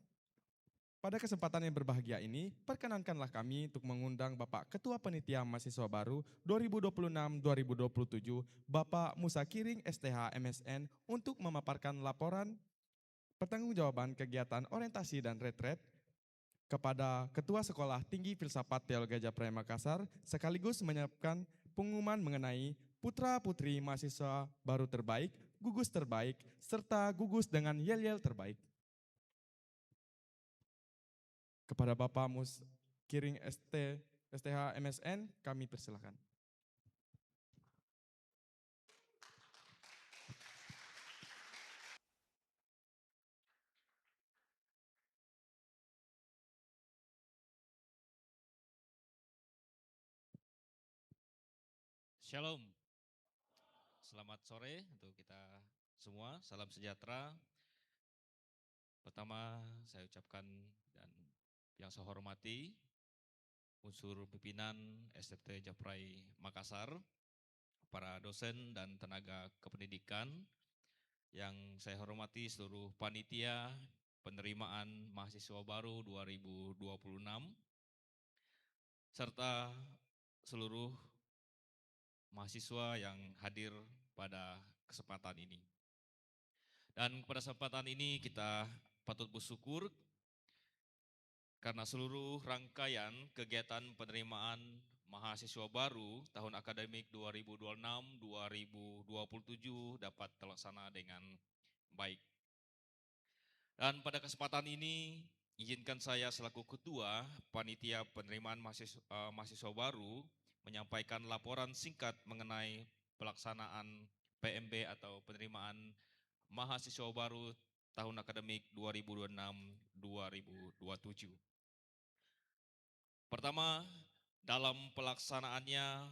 Pada kesempatan yang berbahagia ini, perkenankanlah kami untuk mengundang Bapak Ketua Panitia Mahasiswa Baru 2026-2027, Bapak Musa Kiring STH MSN, untuk memaparkan laporan pertanggungjawaban kegiatan orientasi dan retret kepada Ketua Sekolah Tinggi Filsafat Teologi Japrai Makassar, sekaligus menyiapkan pengumuman mengenai putra-putri mahasiswa baru terbaik, gugus terbaik, serta gugus dengan yel-yel terbaik. Kepada Bapak Mus Kiring STH MSN, kami persilakan. Shalom. Selamat sore untuk kita semua. Salam sejahtera. Pertama, saya ucapkan dan yang saya hormati unsur pimpinan STT Japrai Makassar, para dosen dan tenaga kependidikan, yang saya hormati seluruh panitia penerimaan mahasiswa baru 2026, serta seluruh mahasiswa yang hadir pada kesempatan ini. Dan pada kesempatan ini kita patut bersyukur karena seluruh rangkaian kegiatan penerimaan mahasiswa baru tahun akademik 2026-2027 dapat terlaksana dengan baik. Dan pada kesempatan ini, izinkan saya selaku Ketua Panitia Penerimaan Mahasiswa Baru menyampaikan laporan singkat mengenai pelaksanaan PMB atau penerimaan mahasiswa baru tahun akademik 2026-2027. Pertama, dalam pelaksanaannya,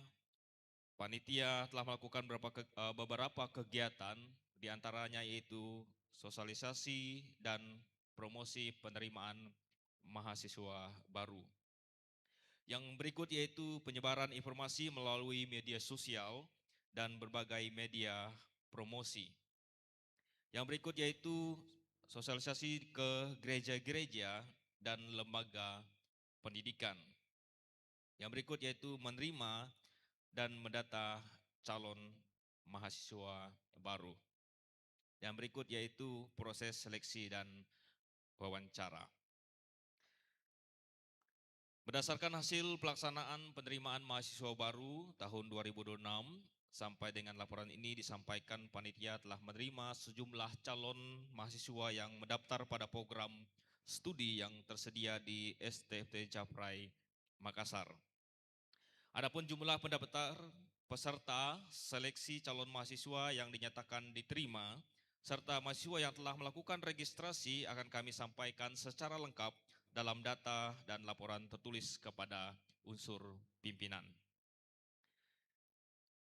panitia telah melakukan beberapa kegiatan, diantaranya yaitu sosialisasi dan promosi penerimaan mahasiswa baru. Yang berikut yaitu penyebaran informasi melalui media sosial dan berbagai media promosi. Yang berikut yaitu sosialisasi ke gereja-gereja dan lembaga pendidikan. Yang berikut yaitu menerima dan mendata calon mahasiswa baru. Yang berikut yaitu proses seleksi dan wawancara. Berdasarkan hasil pelaksanaan penerimaan mahasiswa baru tahun 2026, sampai dengan laporan ini disampaikan panitia telah menerima sejumlah calon mahasiswa yang mendaftar pada program studi yang tersedia di STT Japrai Makassar. Adapun jumlah pendaftar peserta seleksi calon mahasiswa yang dinyatakan diterima, serta mahasiswa yang telah melakukan registrasi akan kami sampaikan secara lengkap dalam data dan laporan tertulis kepada unsur pimpinan.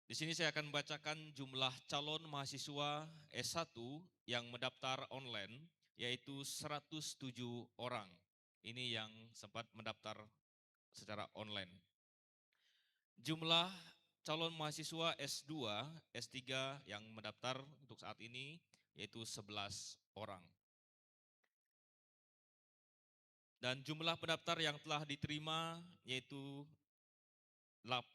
Di sini saya akan membacakan jumlah calon mahasiswa S1 yang mendaftar online, yaitu 107 orang. Ini yang sempat mendaftar secara online. Jumlah calon mahasiswa S2, S3 yang mendaftar untuk saat ini yaitu 11 orang. Dan jumlah pendaftar yang telah diterima yaitu 8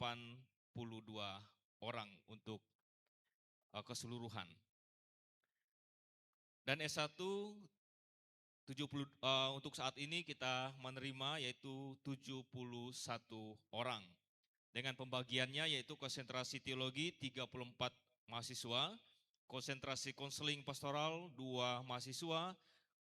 orang untuk keseluruhan. Dan S1 untuk saat ini kita menerima yaitu 71 orang. Dengan pembagiannya yaitu konsentrasi teologi 34 mahasiswa, konsentrasi konseling pastoral 2 mahasiswa,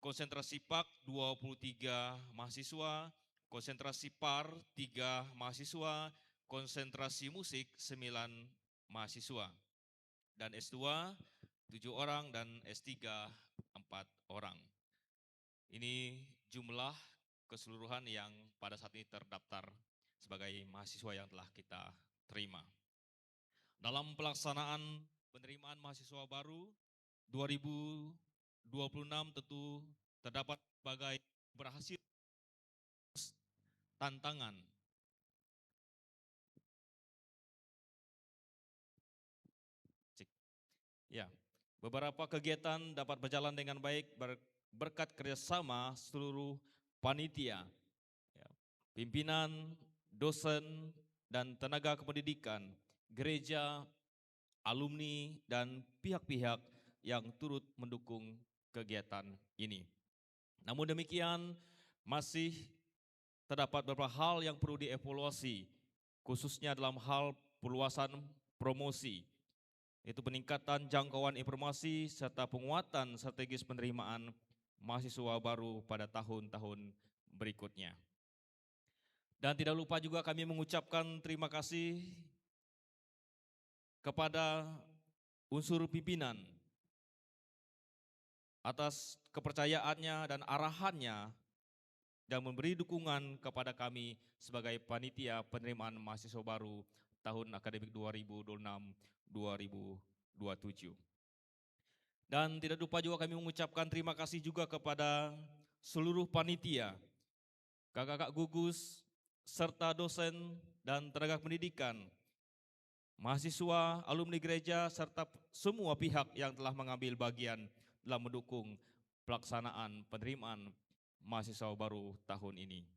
konsentrasi PAK 23 mahasiswa, konsentrasi PAR 3 mahasiswa, konsentrasi musik 9 mahasiswa. Dan S2 7 orang dan S3 4 orang. Ini jumlah keseluruhan yang pada saat ini terdaftar sebagai mahasiswa yang telah kita terima. Dalam pelaksanaan penerimaan mahasiswa baru 2026 tentu terdapat berbagai berhasil tantangan. Ya, beberapa kegiatan dapat berjalan dengan baik berkat kerjasama seluruh panitia, ya, pimpinan, dosen, dan tenaga kependidikan, gereja, alumni, dan pihak-pihak yang turut mendukung kegiatan ini. Namun demikian, masih terdapat beberapa hal yang perlu dievaluasi, khususnya dalam hal perluasan promosi, yaitu peningkatan jangkauan informasi serta penguatan strategis penerimaan mahasiswa baru pada tahun-tahun berikutnya. Dan tidak lupa juga kami mengucapkan terima kasih kepada unsur pimpinan atas kepercayaannya dan arahannya dan memberi dukungan kepada kami sebagai panitia penerimaan mahasiswa baru tahun akademik 2026-2027. Dan tidak lupa juga kami mengucapkan terima kasih juga kepada seluruh panitia, kakak-kakak gugus, serta dosen dan tenaga pendidikan, mahasiswa, alumni gereja, serta semua pihak yang telah mengambil bagian dalam mendukung pelaksanaan penerimaan mahasiswa baru tahun ini.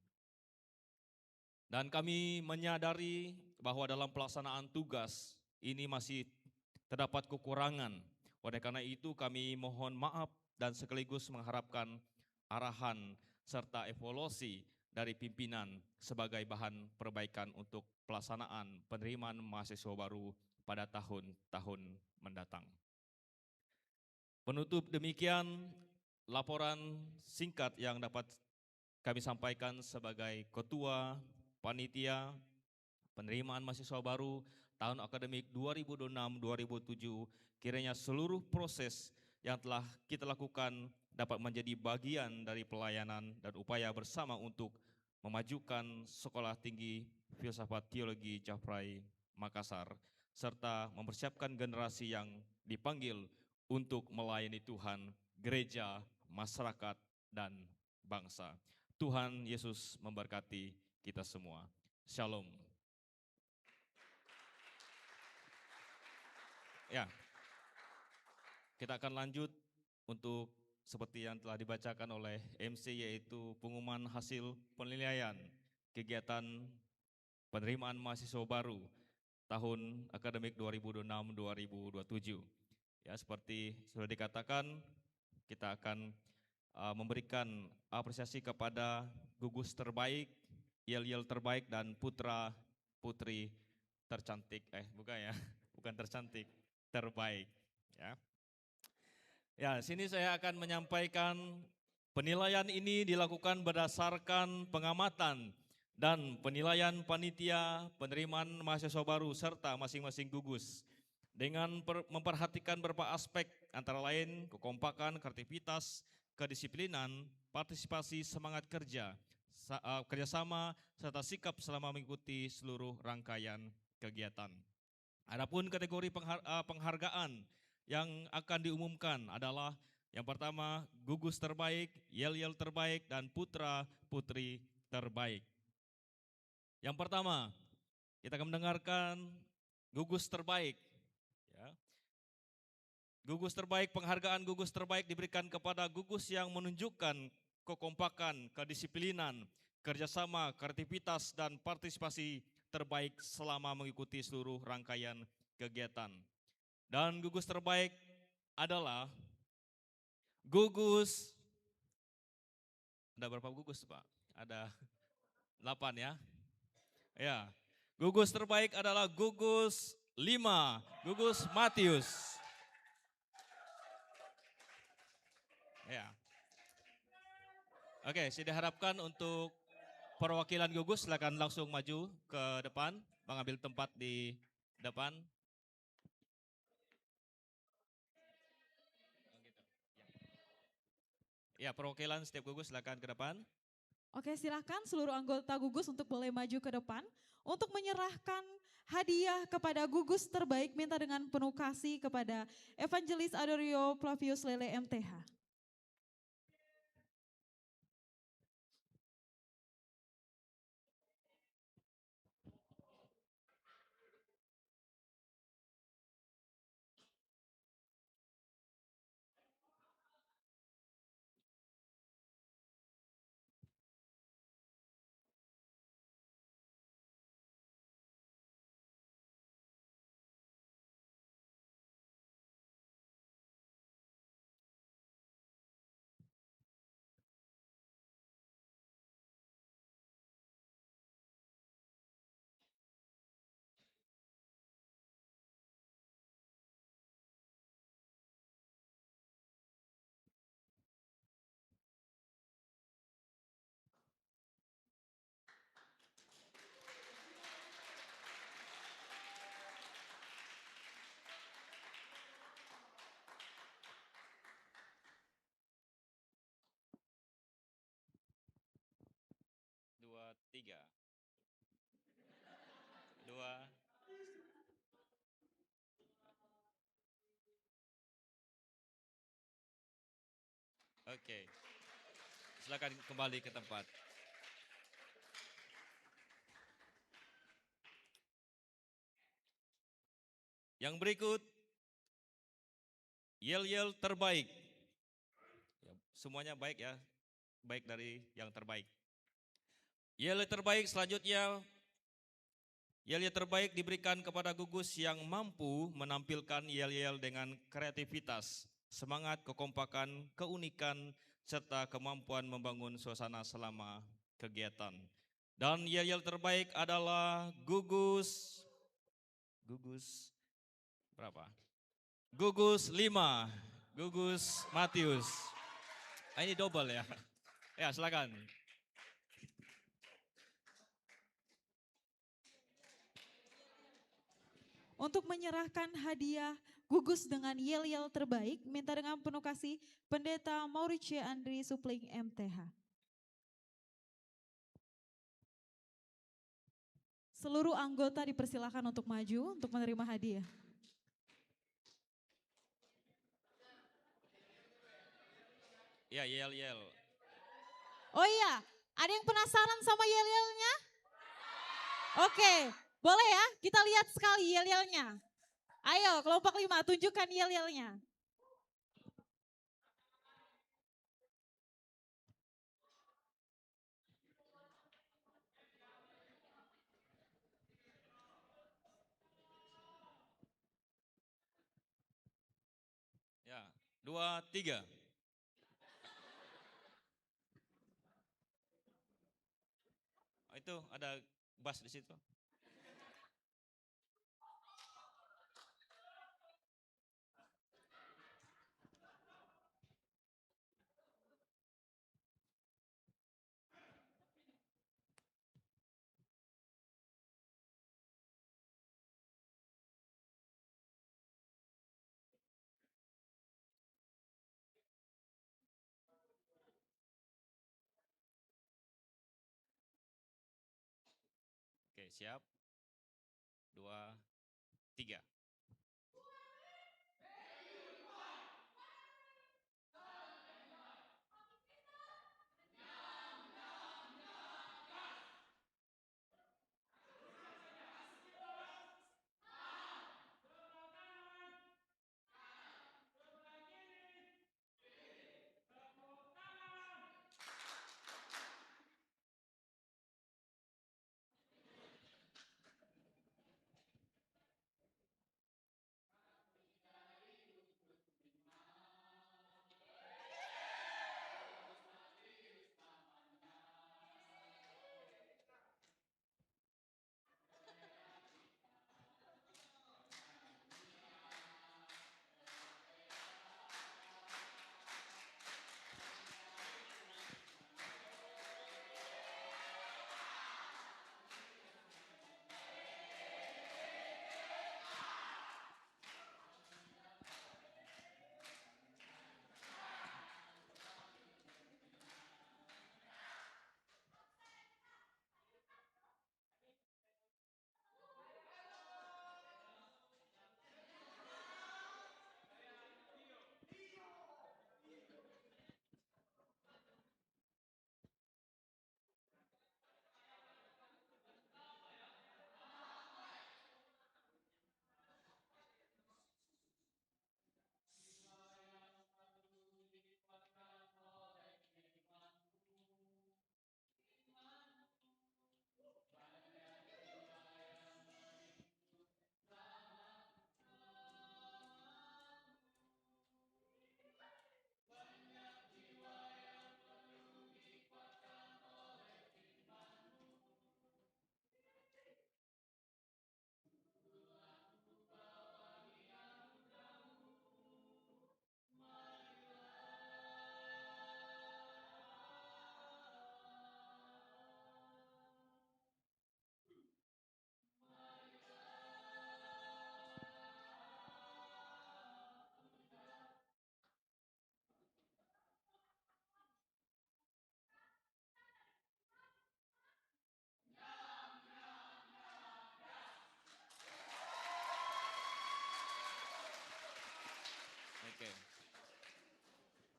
Dan kami menyadari bahwa dalam pelaksanaan tugas ini masih terdapat kekurangan. Oleh karena itu kami mohon maaf dan sekaligus mengharapkan arahan serta evaluasi dari pimpinan sebagai bahan perbaikan untuk pelaksanaan penerimaan mahasiswa baru pada tahun-tahun mendatang. Penutup demikian laporan singkat yang dapat kami sampaikan sebagai Ketua Panitia Penerimaan Mahasiswa Baru tahun akademik 2026-2027, kiranya seluruh proses yang telah kita lakukan dapat menjadi bagian dari pelayanan dan upaya bersama untuk memajukan Sekolah Tinggi Filsafat Teologi Jafrai Makassar, serta mempersiapkan generasi yang dipanggil untuk melayani Tuhan, gereja, masyarakat, dan bangsa. Tuhan Yesus memberkati kita semua. Shalom. Ya, kita akan lanjut untuk seperti yang telah dibacakan oleh MC, yaitu pengumuman hasil penilaian kegiatan penerimaan mahasiswa baru tahun akademik 2026-2027. Ya, seperti sudah dikatakan, kita akan memberikan apresiasi kepada gugus terbaik, yel-yel terbaik, dan putra-putri tercantik. Bukan tercantik, terbaik. Ya, sini saya akan menyampaikan penilaian ini dilakukan berdasarkan pengamatan dan penilaian panitia penerimaan mahasiswa baru serta masing-masing gugus dengan memperhatikan beberapa aspek antara lain kekompakan, kreativitas, kedisiplinan, partisipasi, semangat kerja, kerjasama, serta sikap selama mengikuti seluruh rangkaian kegiatan. Adapun kategori penghargaan yang akan diumumkan adalah yang pertama gugus terbaik, yel-yel terbaik, dan putra-putri terbaik. Yang pertama, kita akan mendengarkan gugus terbaik. Ya. Gugus terbaik, penghargaan gugus terbaik diberikan kepada gugus yang menunjukkan kekompakan, kedisiplinan, kerjasama, kreativitas, dan partisipasi terbaik selama mengikuti seluruh rangkaian kegiatan. Dan gugus terbaik adalah gugus, ada berapa gugus Pak? Ada 8 ya. Ya, gugus terbaik adalah gugus 5, gugus Matius. Ya. Oke, saya diharapkan untuk perwakilan gugus silakan langsung maju ke depan, mengambil tempat di depan. Ya, perwakilan setiap gugus silakan ke depan. Oke, silakan seluruh anggota gugus untuk boleh maju ke depan untuk menyerahkan hadiah kepada gugus terbaik. Minta dengan penuh kasih kepada Evangelis Adorio Flavius Lele MTH. Dua, tiga. Dua. Oke. Silakan kembali ke tempat. Yang berikut, yel-yel terbaik. Ya, semuanya baik ya, baik dari yang terbaik. Yel terbaik selanjutnya, yel-yel terbaik diberikan kepada gugus yang mampu menampilkan yel-yel dengan kreativitas, semangat, kekompakan, keunikan, serta kemampuan membangun suasana selama kegiatan. Dan yel-yel terbaik adalah gugus berapa? Gugus 5, gugus Matius. Ini double ya. Ya, silakan. Untuk menyerahkan hadiah gugus dengan yel-yel terbaik, minta dengan penuh kasih Pendeta Maurice Andri Supling MTH. Seluruh anggota dipersilakan untuk maju untuk menerima hadiah. Ya, yel-yel. Oh iya, ada yang penasaran sama yel-yelnya? Oke, boleh ya kita lihat sekali yel-yelnya. Ayo kelompok 5 tunjukkan yel-yelnya. Ya, 2, 3. Oh, itu ada bass di situ. Oke, siap. 2, 3.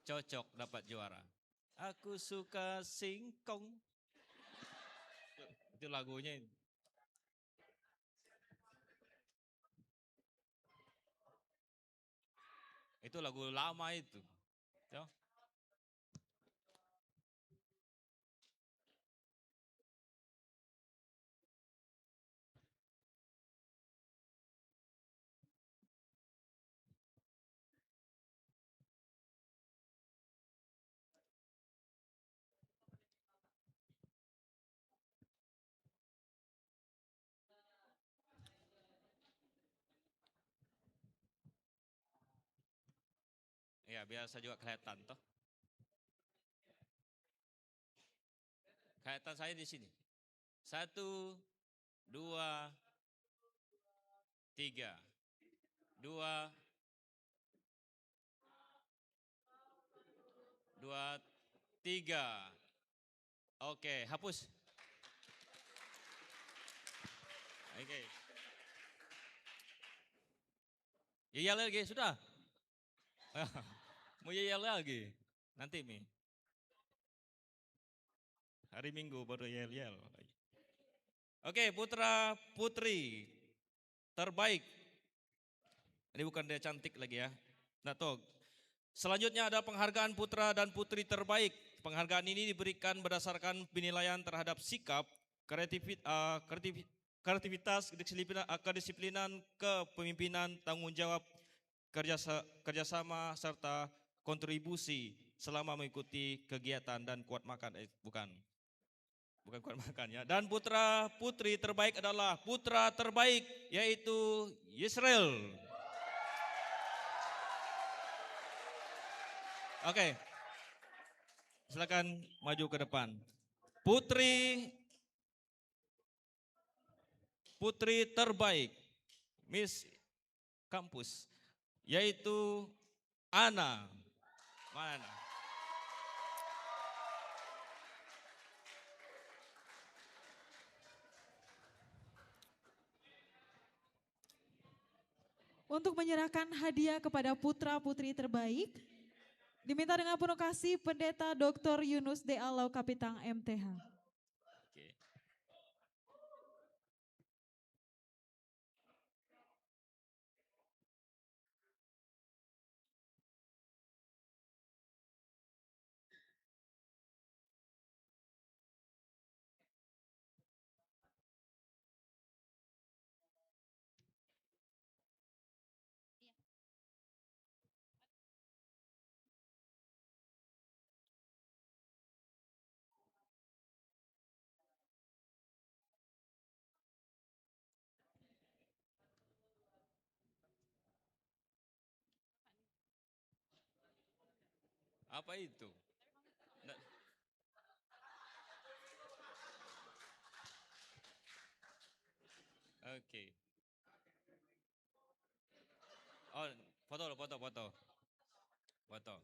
cocok dapat juara. Aku suka singkong. Itu lagunya. Itu lagu lama itu. Tuh. Ya, biasa juga kelihatan toh. Kelihatan saya di sini. 1, 2, 3. 2, 3. Oke, hapus. Oke. Yel lagi, sudah? Mau yel lagi? Nanti Mi. Hari Minggu baru yel-yel. Oke, putra putri terbaik. Ini bukan dia cantik lagi ya. Nah, toh. Selanjutnya ada penghargaan putra dan putri terbaik. Penghargaan ini diberikan berdasarkan penilaian terhadap sikap, kreativitas, kedisiplinan, kepemimpinan, tanggung jawab, kerjasama, serta kontribusi selama mengikuti kegiatan dan kuat makan. Bukan kuat makan ya. Dan putra putri terbaik adalah putra terbaik yaitu Yisrael. Oke. Silakan maju ke depan. Putri terbaik Miss Kampus yaitu Ana. Mana? Untuk menyerahkan hadiah kepada putra-putri terbaik, diminta dengan penuh kasih Pendeta Dr. Yunus D. Alau Kapitang MTH. Oke. Apa itu? Oke. Oh, foto.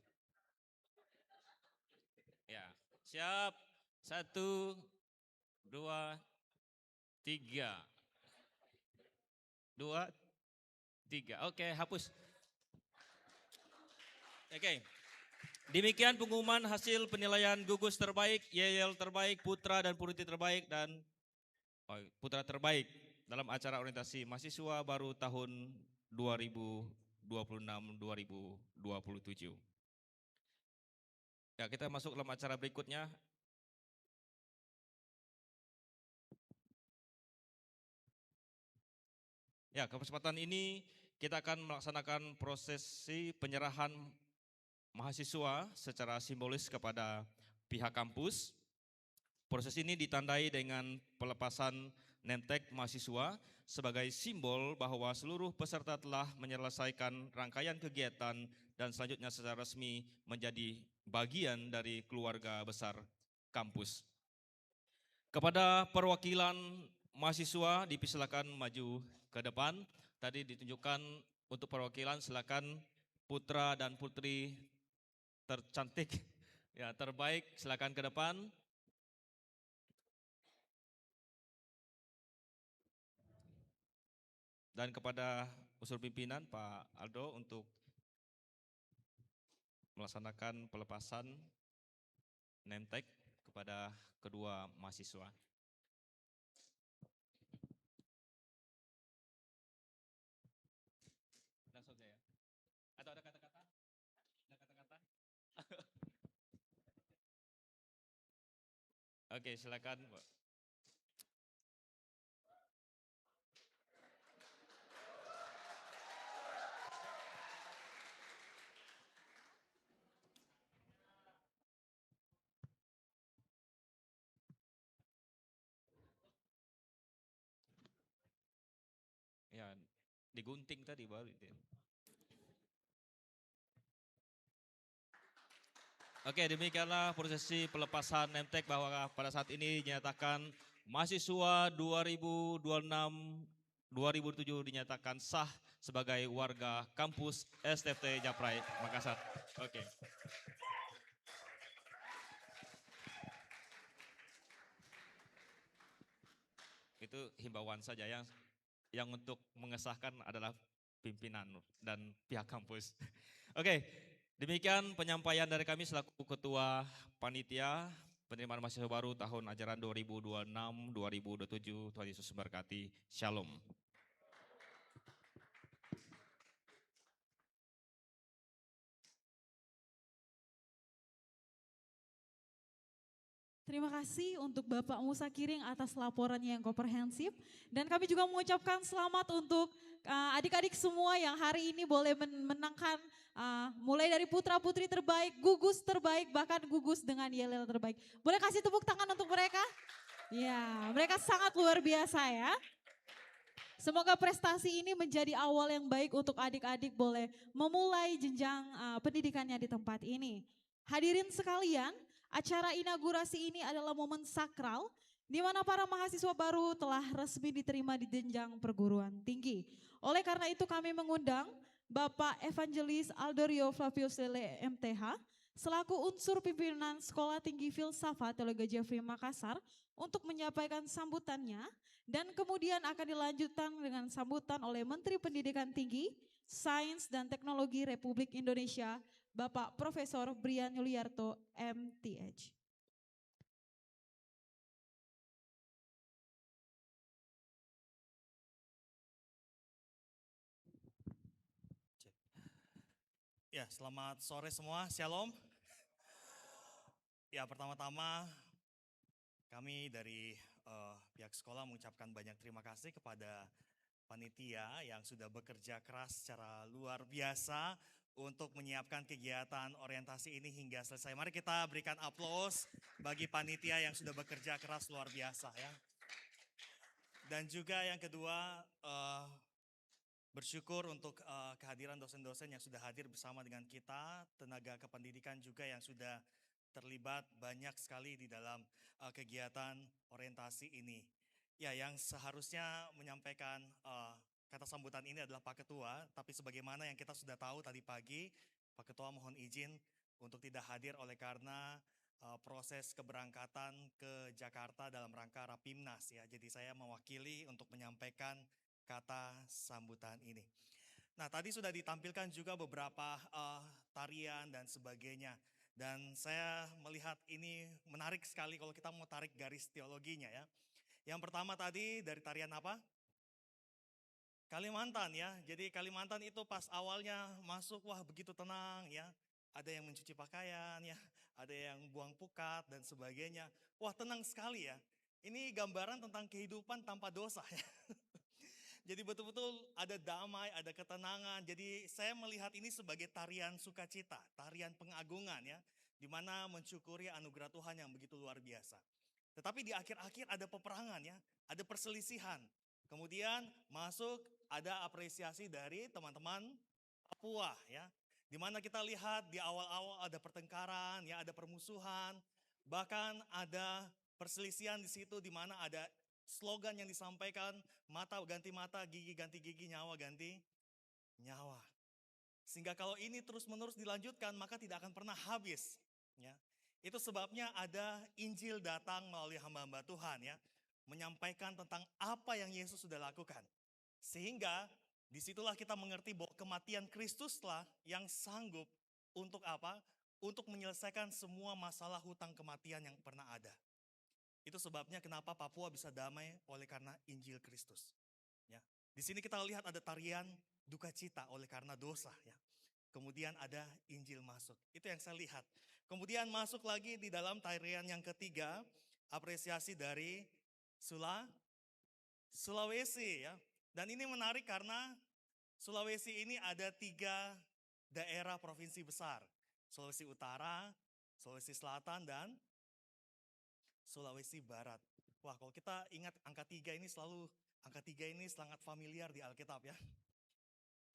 Ya, siap. 1, 2, 3. 2, 3. Oke, hapus. Oke. Demikian pengumuman hasil penilaian gugus terbaik, YL terbaik, putra dan putri terbaik dan putra terbaik dalam acara orientasi mahasiswa baru tahun 2026-2027. Ya, kita masuk dalam acara berikutnya. Ya, kesempatan ini kita akan melaksanakan prosesi penyerahan mahasiswa secara simbolis kepada pihak kampus. Proses ini ditandai dengan pelepasan nemtek mahasiswa sebagai simbol bahwa seluruh peserta telah menyelesaikan rangkaian kegiatan dan selanjutnya secara resmi menjadi bagian dari keluarga besar kampus. Kepada perwakilan mahasiswa dipersilakan maju ke depan. Tadi ditunjukkan untuk perwakilan silakan putra dan putri tercantik ya terbaik silakan ke depan. Dan kepada unsur pimpinan Pak Aldo untuk melaksanakan pelepasan name tag kepada kedua mahasiswa. Langsung saja. Atau ada kata-kata? Ada kata-kata? Oke, silakan, Pak. Ya, digunting tadi baru itu. Oke, demikianlah prosesi pelepasan name tag bahwa pada saat ini dinyatakan mahasiswa 2026-2007 dinyatakan sah sebagai warga kampus STFT Japrai Makassar. Oke. Itu himbauan saja yang untuk mengesahkan adalah pimpinan dan pihak kampus. Oke, demikian penyampaian dari kami selaku Ketua Panitia Penerimaan Mahasiswa Baru tahun ajaran 2026-2027. Tuhan Yesus memberkati. Shalom. Terima kasih untuk Bapak Musa Kiring atas laporannya yang komprehensif. Dan kami juga mengucapkan selamat untuk adik-adik semua yang hari ini boleh menangkan mulai dari putra-putri terbaik, gugus terbaik, bahkan gugus dengan yel-yel terbaik. Boleh kasih tepuk tangan untuk mereka? Ya, mereka sangat luar biasa ya. Semoga prestasi ini menjadi awal yang baik untuk adik-adik boleh memulai jenjang pendidikannya di tempat ini. Hadirin sekalian, acara inaugurasi ini adalah momen sakral di mana para mahasiswa baru telah resmi diterima di jenjang perguruan tinggi. Oleh karena itu kami mengundang Bapak Evangelis Aldorio Flavius Lele MTH selaku unsur pimpinan Sekolah Tinggi Filsafat Teologi Jeffrey Makassar untuk menyampaikan sambutannya dan kemudian akan dilanjutkan dengan sambutan oleh Menteri Pendidikan Tinggi, Sains dan Teknologi Republik Indonesia Bapak Profesor Brian Yuliarto MTH. Ya, selamat sore semua, shalom. Ya, pertama-tama kami dari pihak sekolah mengucapkan banyak terima kasih kepada panitia yang sudah bekerja keras secara luar biasa untuk menyiapkan kegiatan orientasi ini hingga selesai. Mari kita berikan aplaus bagi panitia yang sudah bekerja keras luar biasa ya. Dan juga yang kedua, bersyukur untuk kehadiran dosen-dosen yang sudah hadir bersama dengan kita, tenaga kependidikan juga yang sudah terlibat banyak sekali di dalam kegiatan orientasi ini. Ya, yang seharusnya menyampaikan kata sambutan ini adalah Pak Ketua, tapi sebagaimana yang kita sudah tahu tadi pagi, Pak Ketua mohon izin untuk tidak hadir oleh karena proses keberangkatan ke Jakarta dalam rangka Rapimnas ya. Jadi saya mewakili untuk menyampaikan kata sambutan ini. Nah, tadi sudah ditampilkan juga beberapa tarian dan sebagainya. Dan saya melihat ini menarik sekali kalau kita mau tarik garis teologinya ya. Yang pertama tadi dari tarian apa? Kalimantan ya. Jadi Kalimantan itu pas awalnya masuk, wah begitu tenang ya. Ada yang mencuci pakaian ya, ada yang buang pukat dan sebagainya. Wah tenang sekali ya. Ini gambaran tentang kehidupan tanpa dosa ya. Jadi betul-betul ada damai, ada ketenangan. Jadi saya melihat ini sebagai tarian sukacita, tarian pengagungan ya. Di mana mensyukuri anugerah Tuhan yang begitu luar biasa. Tetapi di akhir-akhir ada peperangan ya, ada perselisihan. Kemudian masuk ada apresiasi dari teman-teman Papua ya. Di mana kita lihat di awal-awal ada pertengkaran ya, ada permusuhan. Bahkan ada perselisihan di situ di mana ada slogan yang disampaikan, mata ganti mata, gigi ganti gigi, nyawa ganti nyawa. Sehingga kalau ini terus-menerus dilanjutkan, maka tidak akan pernah habis. Ya. Itu sebabnya ada Injil datang melalui hamba-hamba Tuhan ya, menyampaikan tentang apa yang Yesus sudah lakukan. Sehingga disitulah kita mengerti bahwa kematian Kristuslah yang sanggup untuk apa? Untuk menyelesaikan semua masalah hutang kematian yang pernah ada. Itu sebabnya kenapa Papua bisa damai oleh karena Injil Kristus. Ya. Di sini kita lihat ada tarian duka cita oleh karena dosa. Ya. Kemudian ada Injil masuk. Itu yang saya lihat. Kemudian masuk lagi di dalam tarian yang ketiga, apresiasi dari Sulawesi. Ya. Dan ini menarik karena Sulawesi ini ada 3 daerah provinsi besar. Sulawesi Utara, Sulawesi Selatan, dan Sulawesi Barat. Wah, kalau kita ingat angka 3 ini sangat familiar di Alkitab ya.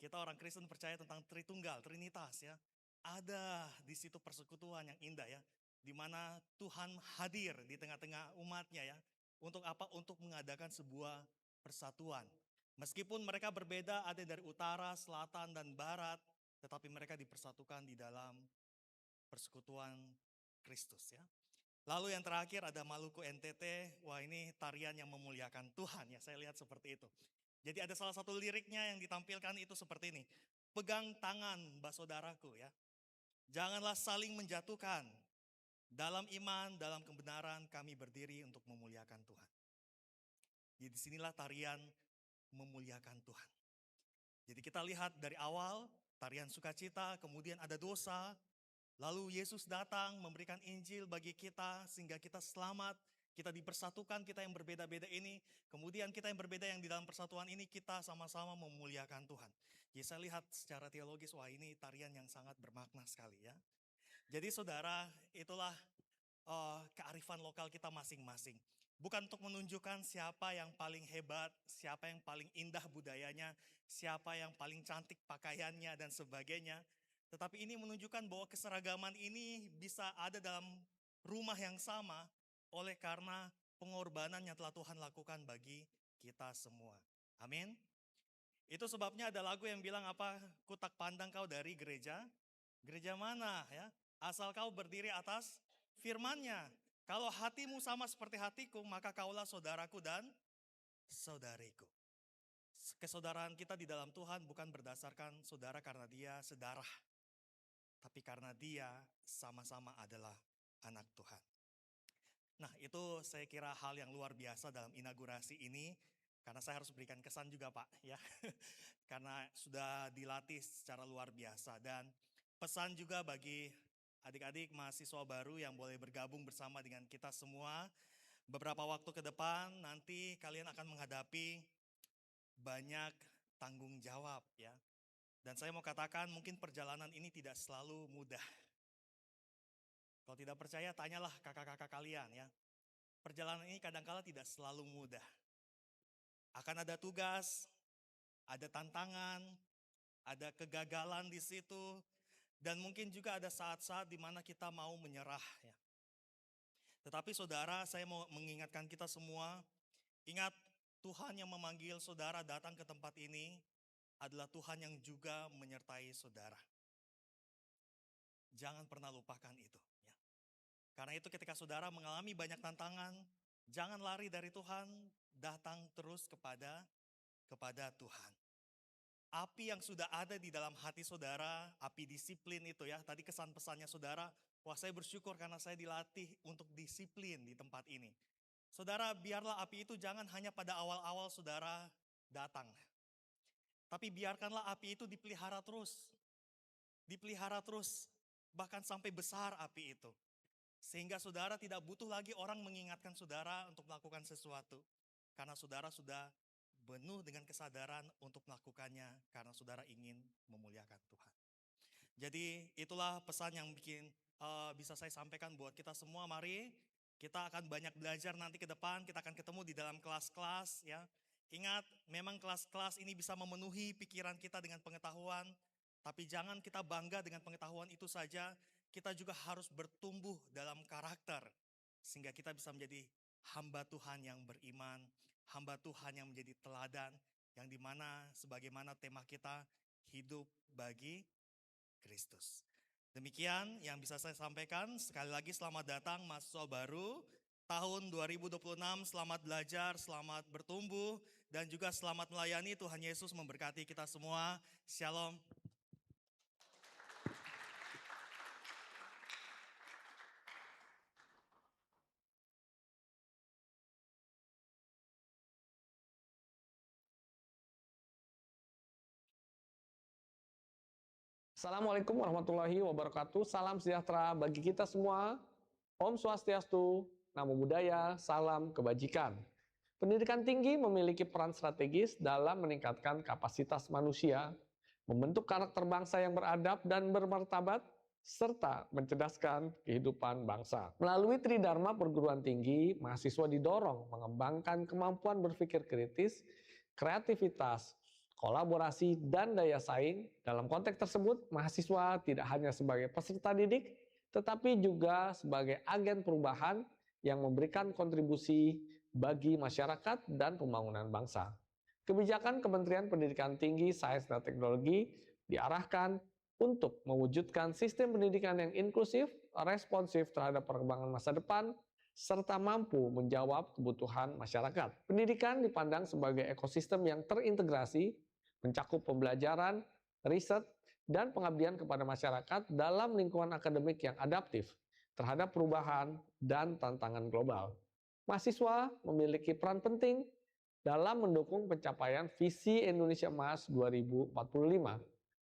Kita orang Kristen percaya tentang Tritunggal, Trinitas ya. Ada di situ persekutuan yang indah ya. Di mana Tuhan hadir di tengah-tengah umatnya ya. Untuk apa? Untuk mengadakan sebuah persatuan. Meskipun mereka berbeda, ada dari utara, selatan, dan barat. Tetapi mereka dipersatukan di dalam persekutuan Kristus ya. Lalu yang terakhir ada Maluku NTT. Wah, ini tarian yang memuliakan Tuhan ya. Saya lihat seperti itu. Jadi ada salah satu liriknya yang ditampilkan itu seperti ini. Pegang tangan saudaraku ya. Janganlah saling menjatuhkan. Dalam iman, dalam kebenaran kami berdiri untuk memuliakan Tuhan. Jadi disinilah tarian memuliakan Tuhan. Jadi kita lihat dari awal tarian sukacita, kemudian ada dosa. Lalu Yesus datang memberikan Injil bagi kita sehingga kita selamat. Kita dipersatukan, kita yang berbeda-beda ini. Kemudian kita yang berbeda yang di dalam persatuan ini kita sama-sama memuliakan Tuhan. Jadi saya lihat secara teologis, wah ini tarian yang sangat bermakna sekali ya. Jadi saudara, itulah kearifan lokal kita masing-masing. Bukan untuk menunjukkan siapa yang paling hebat, siapa yang paling indah budayanya, siapa yang paling cantik pakaiannya dan sebagainya. Tetapi ini menunjukkan bahwa keseragaman ini bisa ada dalam rumah yang sama oleh karena pengorbanan yang telah Tuhan lakukan bagi kita semua. Amin. Itu sebabnya ada lagu yang bilang apa? Ku tak pandang kau dari gereja. Gereja mana ya? Asal kau berdiri atas firman-Nya. Kalau hatimu sama seperti hatiku, maka kaulah saudaraku dan saudariku. Kesaudaraan kita di dalam Tuhan bukan berdasarkan saudara karena dia sedarah. Tapi karena dia sama-sama adalah anak Tuhan. Nah, itu saya kira hal yang luar biasa dalam inaugurasi ini. Karena saya harus berikan kesan juga Pak ya. Karena sudah dilatih secara luar biasa. Dan pesan juga bagi adik-adik mahasiswa baru yang boleh bergabung bersama dengan kita semua. Beberapa waktu ke depan nanti kalian akan menghadapi banyak tanggung jawab ya. Dan saya mau katakan mungkin perjalanan ini tidak selalu mudah. Kalau tidak percaya tanyalah kakak-kakak kalian ya. Perjalanan ini kadang-kala tidak selalu mudah. Akan ada tugas, ada tantangan, ada kegagalan di situ. Dan mungkin juga ada saat-saat di mana kita mau menyerah ya. Tetapi saudara, saya mau mengingatkan kita semua, ingat Tuhan yang memanggil saudara datang ke tempat ini adalah Tuhan yang juga menyertai saudara. Jangan pernah lupakan itu ya. Karena itu ketika saudara mengalami banyak tantangan, jangan lari dari Tuhan, datang terus kepada Tuhan. Api yang sudah ada di dalam hati saudara, api disiplin itu ya. Tadi kesan pesannya saudara, wah saya bersyukur karena saya dilatih untuk disiplin di tempat ini. Saudara, biarlah api itu jangan hanya pada awal-awal saudara datang. Tapi biarkanlah api itu dipelihara terus. Dipelihara terus, bahkan sampai besar api itu. Sehingga saudara tidak butuh lagi orang mengingatkan saudara untuk melakukan sesuatu. Karena saudara sudah penuh dengan kesadaran untuk melakukannya karena saudara ingin memuliakan Tuhan. Jadi itulah pesan yang bisa saya sampaikan buat kita semua. Mari kita akan banyak belajar nanti ke depan, kita akan ketemu di dalam kelas-kelas ya. Ingat, memang kelas-kelas ini bisa memenuhi pikiran kita dengan pengetahuan, tapi jangan kita bangga dengan pengetahuan itu saja, kita juga harus bertumbuh dalam karakter sehingga kita bisa menjadi hamba Tuhan yang beriman, hamba Tuhan yang menjadi teladan, yang dimana sebagaimana tema kita hidup bagi Kristus. Demikian yang bisa saya sampaikan. Sekali lagi selamat datang mahasiswa baru tahun 2026. Selamat belajar, selamat bertumbuh, dan juga selamat melayani. Tuhan Yesus memberkati kita semua. Shalom. Assalamualaikum warahmatullahi wabarakatuh. Salam sejahtera bagi kita semua. Om Swastiastu, Namo Buddhaya, salam kebajikan. Pendidikan tinggi memiliki peran strategis dalam meningkatkan kapasitas manusia, membentuk karakter bangsa yang beradab dan bermartabat, serta mencerdaskan kehidupan bangsa. Melalui Tridharma perguruan tinggi, mahasiswa didorong mengembangkan kemampuan berpikir kritis, kreativitas, kolaborasi, dan daya saing. Dalam konteks tersebut, mahasiswa tidak hanya sebagai peserta didik, tetapi juga sebagai agen perubahan yang memberikan kontribusi bagi masyarakat dan pembangunan bangsa. Kebijakan Kementerian Pendidikan Tinggi, Sains dan Teknologi diarahkan untuk mewujudkan sistem pendidikan yang inklusif, responsif terhadap perkembangan masa depan, serta mampu menjawab kebutuhan masyarakat. Pendidikan dipandang sebagai ekosistem yang terintegrasi, mencakup pembelajaran, riset, dan pengabdian kepada masyarakat dalam lingkungan akademik yang adaptif terhadap perubahan dan tantangan global. Mahasiswa memiliki peran penting dalam mendukung pencapaian visi Indonesia Emas 2045.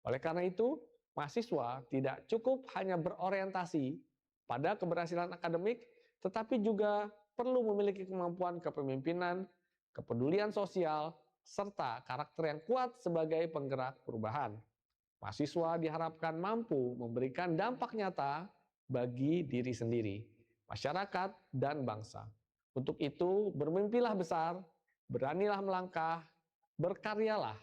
Oleh karena itu, mahasiswa tidak cukup hanya berorientasi pada keberhasilan akademik, tetapi juga perlu memiliki kemampuan kepemimpinan, kepedulian sosial, serta karakter yang kuat sebagai penggerak perubahan. Mahasiswa diharapkan mampu memberikan dampak nyata bagi diri sendiri, masyarakat, dan bangsa. Untuk itu, bermimpilah besar, beranilah melangkah, berkaryalah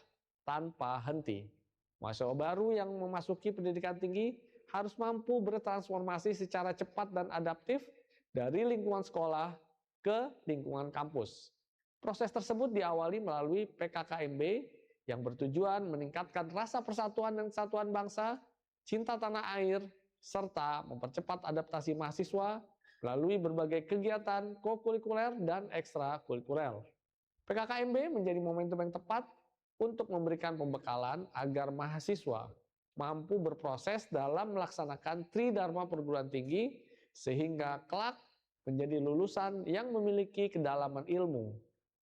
tanpa henti. Mahasiswa baru yang memasuki pendidikan tinggi harus mampu bertransformasi secara cepat dan adaptif dari lingkungan sekolah ke lingkungan kampus. Proses tersebut diawali melalui PKKMB yang bertujuan meningkatkan rasa persatuan dan kesatuan bangsa, cinta tanah air, serta mempercepat adaptasi mahasiswa melalui berbagai kegiatan kokurikuler dan ekstrakurikuler. PKKMB menjadi momentum yang tepat untuk memberikan pembekalan agar mahasiswa mampu berproses dalam melaksanakan Tridharma perguruan tinggi sehingga kelak menjadi lulusan yang memiliki kedalaman ilmu,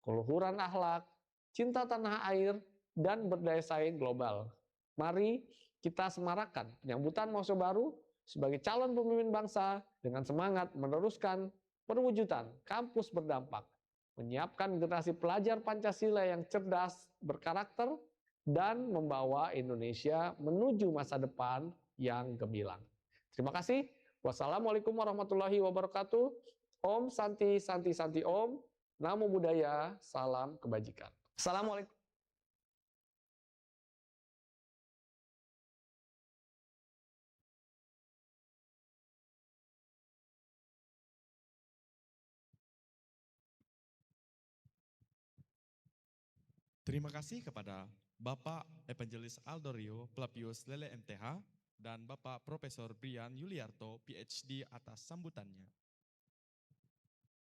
keluhuran akhlak, cinta tanah air, dan berdaya saing global. Mari kita semarakan penyambutan mahasiswa baru sebagai calon pemimpin bangsa dengan semangat meneruskan perwujudan kampus berdampak, menyiapkan generasi pelajar Pancasila yang cerdas, berkarakter, dan membawa Indonesia menuju masa depan yang gemilang. Terima kasih. Wassalamualaikum warahmatullahi wabarakatuh. Om Santi Santi Santi Om. Namo Buddhaya. Salam kebajikan. Assalamualaikum. Terima kasih kepada Bapak Evangelis Aldorio Plapius Lele MTH dan Bapak Profesor Brian Yuliarto PhD atas sambutannya.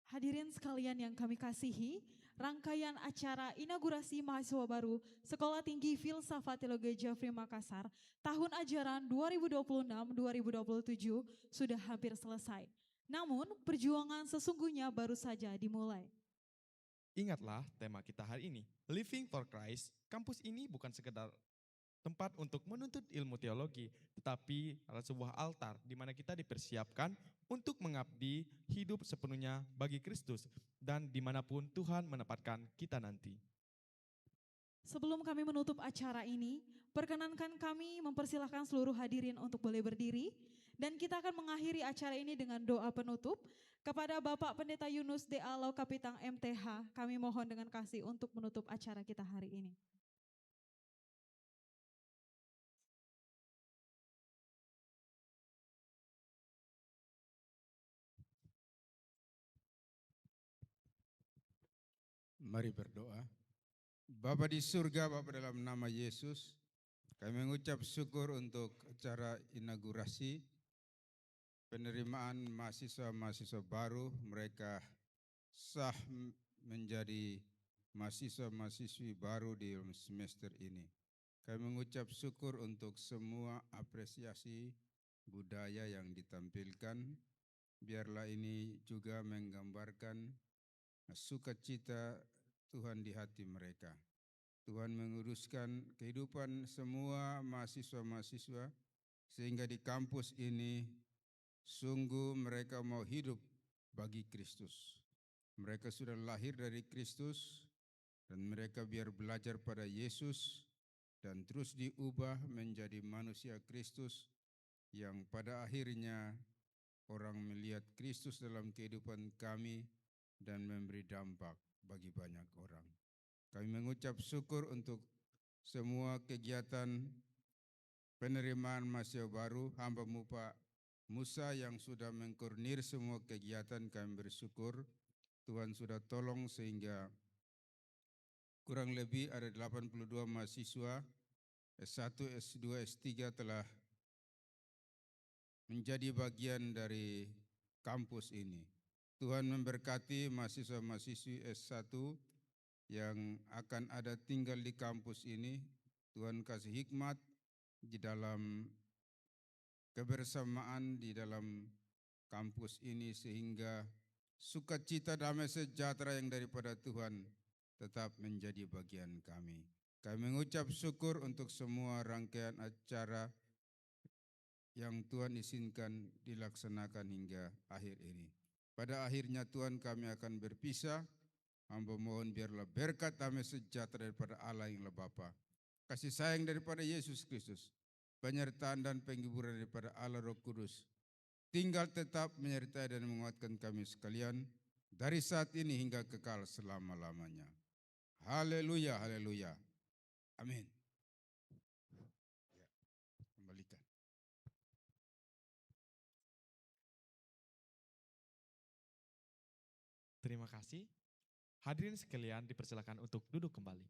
Hadirin sekalian yang kami kasihi, rangkaian acara inaugurasi mahasiswa baru Sekolah Tinggi Filsafat Teologi Jafri Makassar tahun ajaran 2026-2027 sudah hampir selesai. Namun, perjuangan sesungguhnya baru saja dimulai. Ingatlah tema kita hari ini, Living for Christ. Kampus ini bukan sekedar tempat untuk menuntut ilmu teologi, tetapi adalah sebuah altar di mana kita dipersiapkan untuk mengabdi hidup sepenuhnya bagi Kristus dan dimanapun Tuhan menempatkan kita nanti. Sebelum kami menutup acara ini, perkenankan kami mempersilahkan seluruh hadirin untuk boleh berdiri dan kita akan mengakhiri acara ini dengan doa penutup. Kepada Bapak Pendeta Yunus D.A. Laukapitang MTH, kami mohon dengan kasih untuk menutup acara kita hari ini. Mari berdoa. Bapa di surga, Bapa dalam nama Yesus, kami mengucap syukur untuk acara inaugurasi penerimaan mahasiswa-mahasiswa baru. Mereka sah menjadi mahasiswa-mahasiswi baru di semester ini. Kami mengucap syukur untuk semua apresiasi budaya yang ditampilkan. Biarlah ini juga menggambarkan sukacita Tuhan di hati mereka. Tuhan menguruskan kehidupan semua mahasiswa-mahasiswa sehingga di kampus ini sungguh mereka mau hidup bagi Kristus. Mereka sudah lahir dari Kristus dan mereka biar belajar pada Yesus dan terus diubah menjadi manusia Kristus yang pada akhirnya orang melihat Kristus dalam kehidupan kami dan memberi dampak bagi banyak orang. Kami mengucap syukur untuk semua kegiatan penerimaan mahasiswa baru, hamba-Mu Pak Musa yang sudah mengkoordinir semua kegiatan. Kami bersyukur Tuhan sudah tolong sehingga kurang lebih ada 82 mahasiswa S1, S2, S3 telah menjadi bagian dari kampus ini. Tuhan memberkati mahasiswa-mahasiswi S1 yang akan ada tinggal di kampus ini. Tuhan kasih hikmat di dalam kebersamaan di dalam kampus ini sehingga sukacita damai sejahtera yang daripada Tuhan tetap menjadi bagian kami. Kami mengucap syukur untuk semua rangkaian acara yang Tuhan izinkan dilaksanakan hingga akhir ini. Pada akhirnya Tuhan kami akan berpisah. Hamba mohon biarlah berkat damai sejahtera daripada Allah yang Bapa, kasih sayang daripada Yesus Kristus, penyertaan dan penghiburan daripada Allah Roh Kudus, tinggal tetap menyertai dan menguatkan kami sekalian dari saat ini hingga kekal selama-lamanya. Haleluya, haleluya. Amin. Ya, kembalikan. Terima kasih. Hadirin sekalian dipersilakan untuk duduk kembali.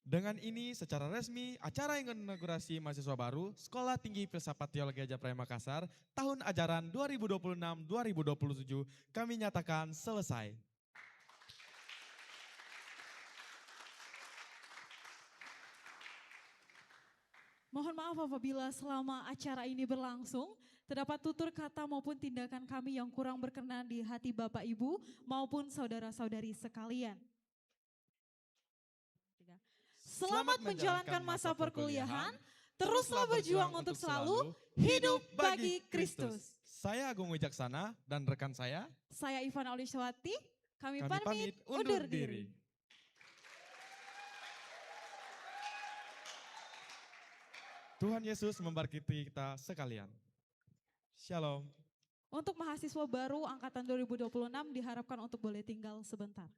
Dengan ini secara resmi acara inaugurasi mahasiswa baru Sekolah Tinggi Filsafat Teologi Japrai Makassar tahun ajaran 2026-2027 kami nyatakan selesai. Mohon maaf apabila selama acara ini berlangsung, terdapat tutur kata maupun tindakan kami yang kurang berkenan di hati Bapak Ibu maupun saudara-saudari sekalian. Selamat menjalankan masa perkuliahan, teruslah berjuang untuk selalu hidup bagi Kristus. Saya Agung Wijaksana dan rekan saya Ivana Oliswati, kami pamit pamit undur undur diri. diri. Tuhan Yesus memberkati kita sekalian. Shalom. Untuk mahasiswa baru angkatan 2026 diharapkan untuk boleh tinggal sebentar.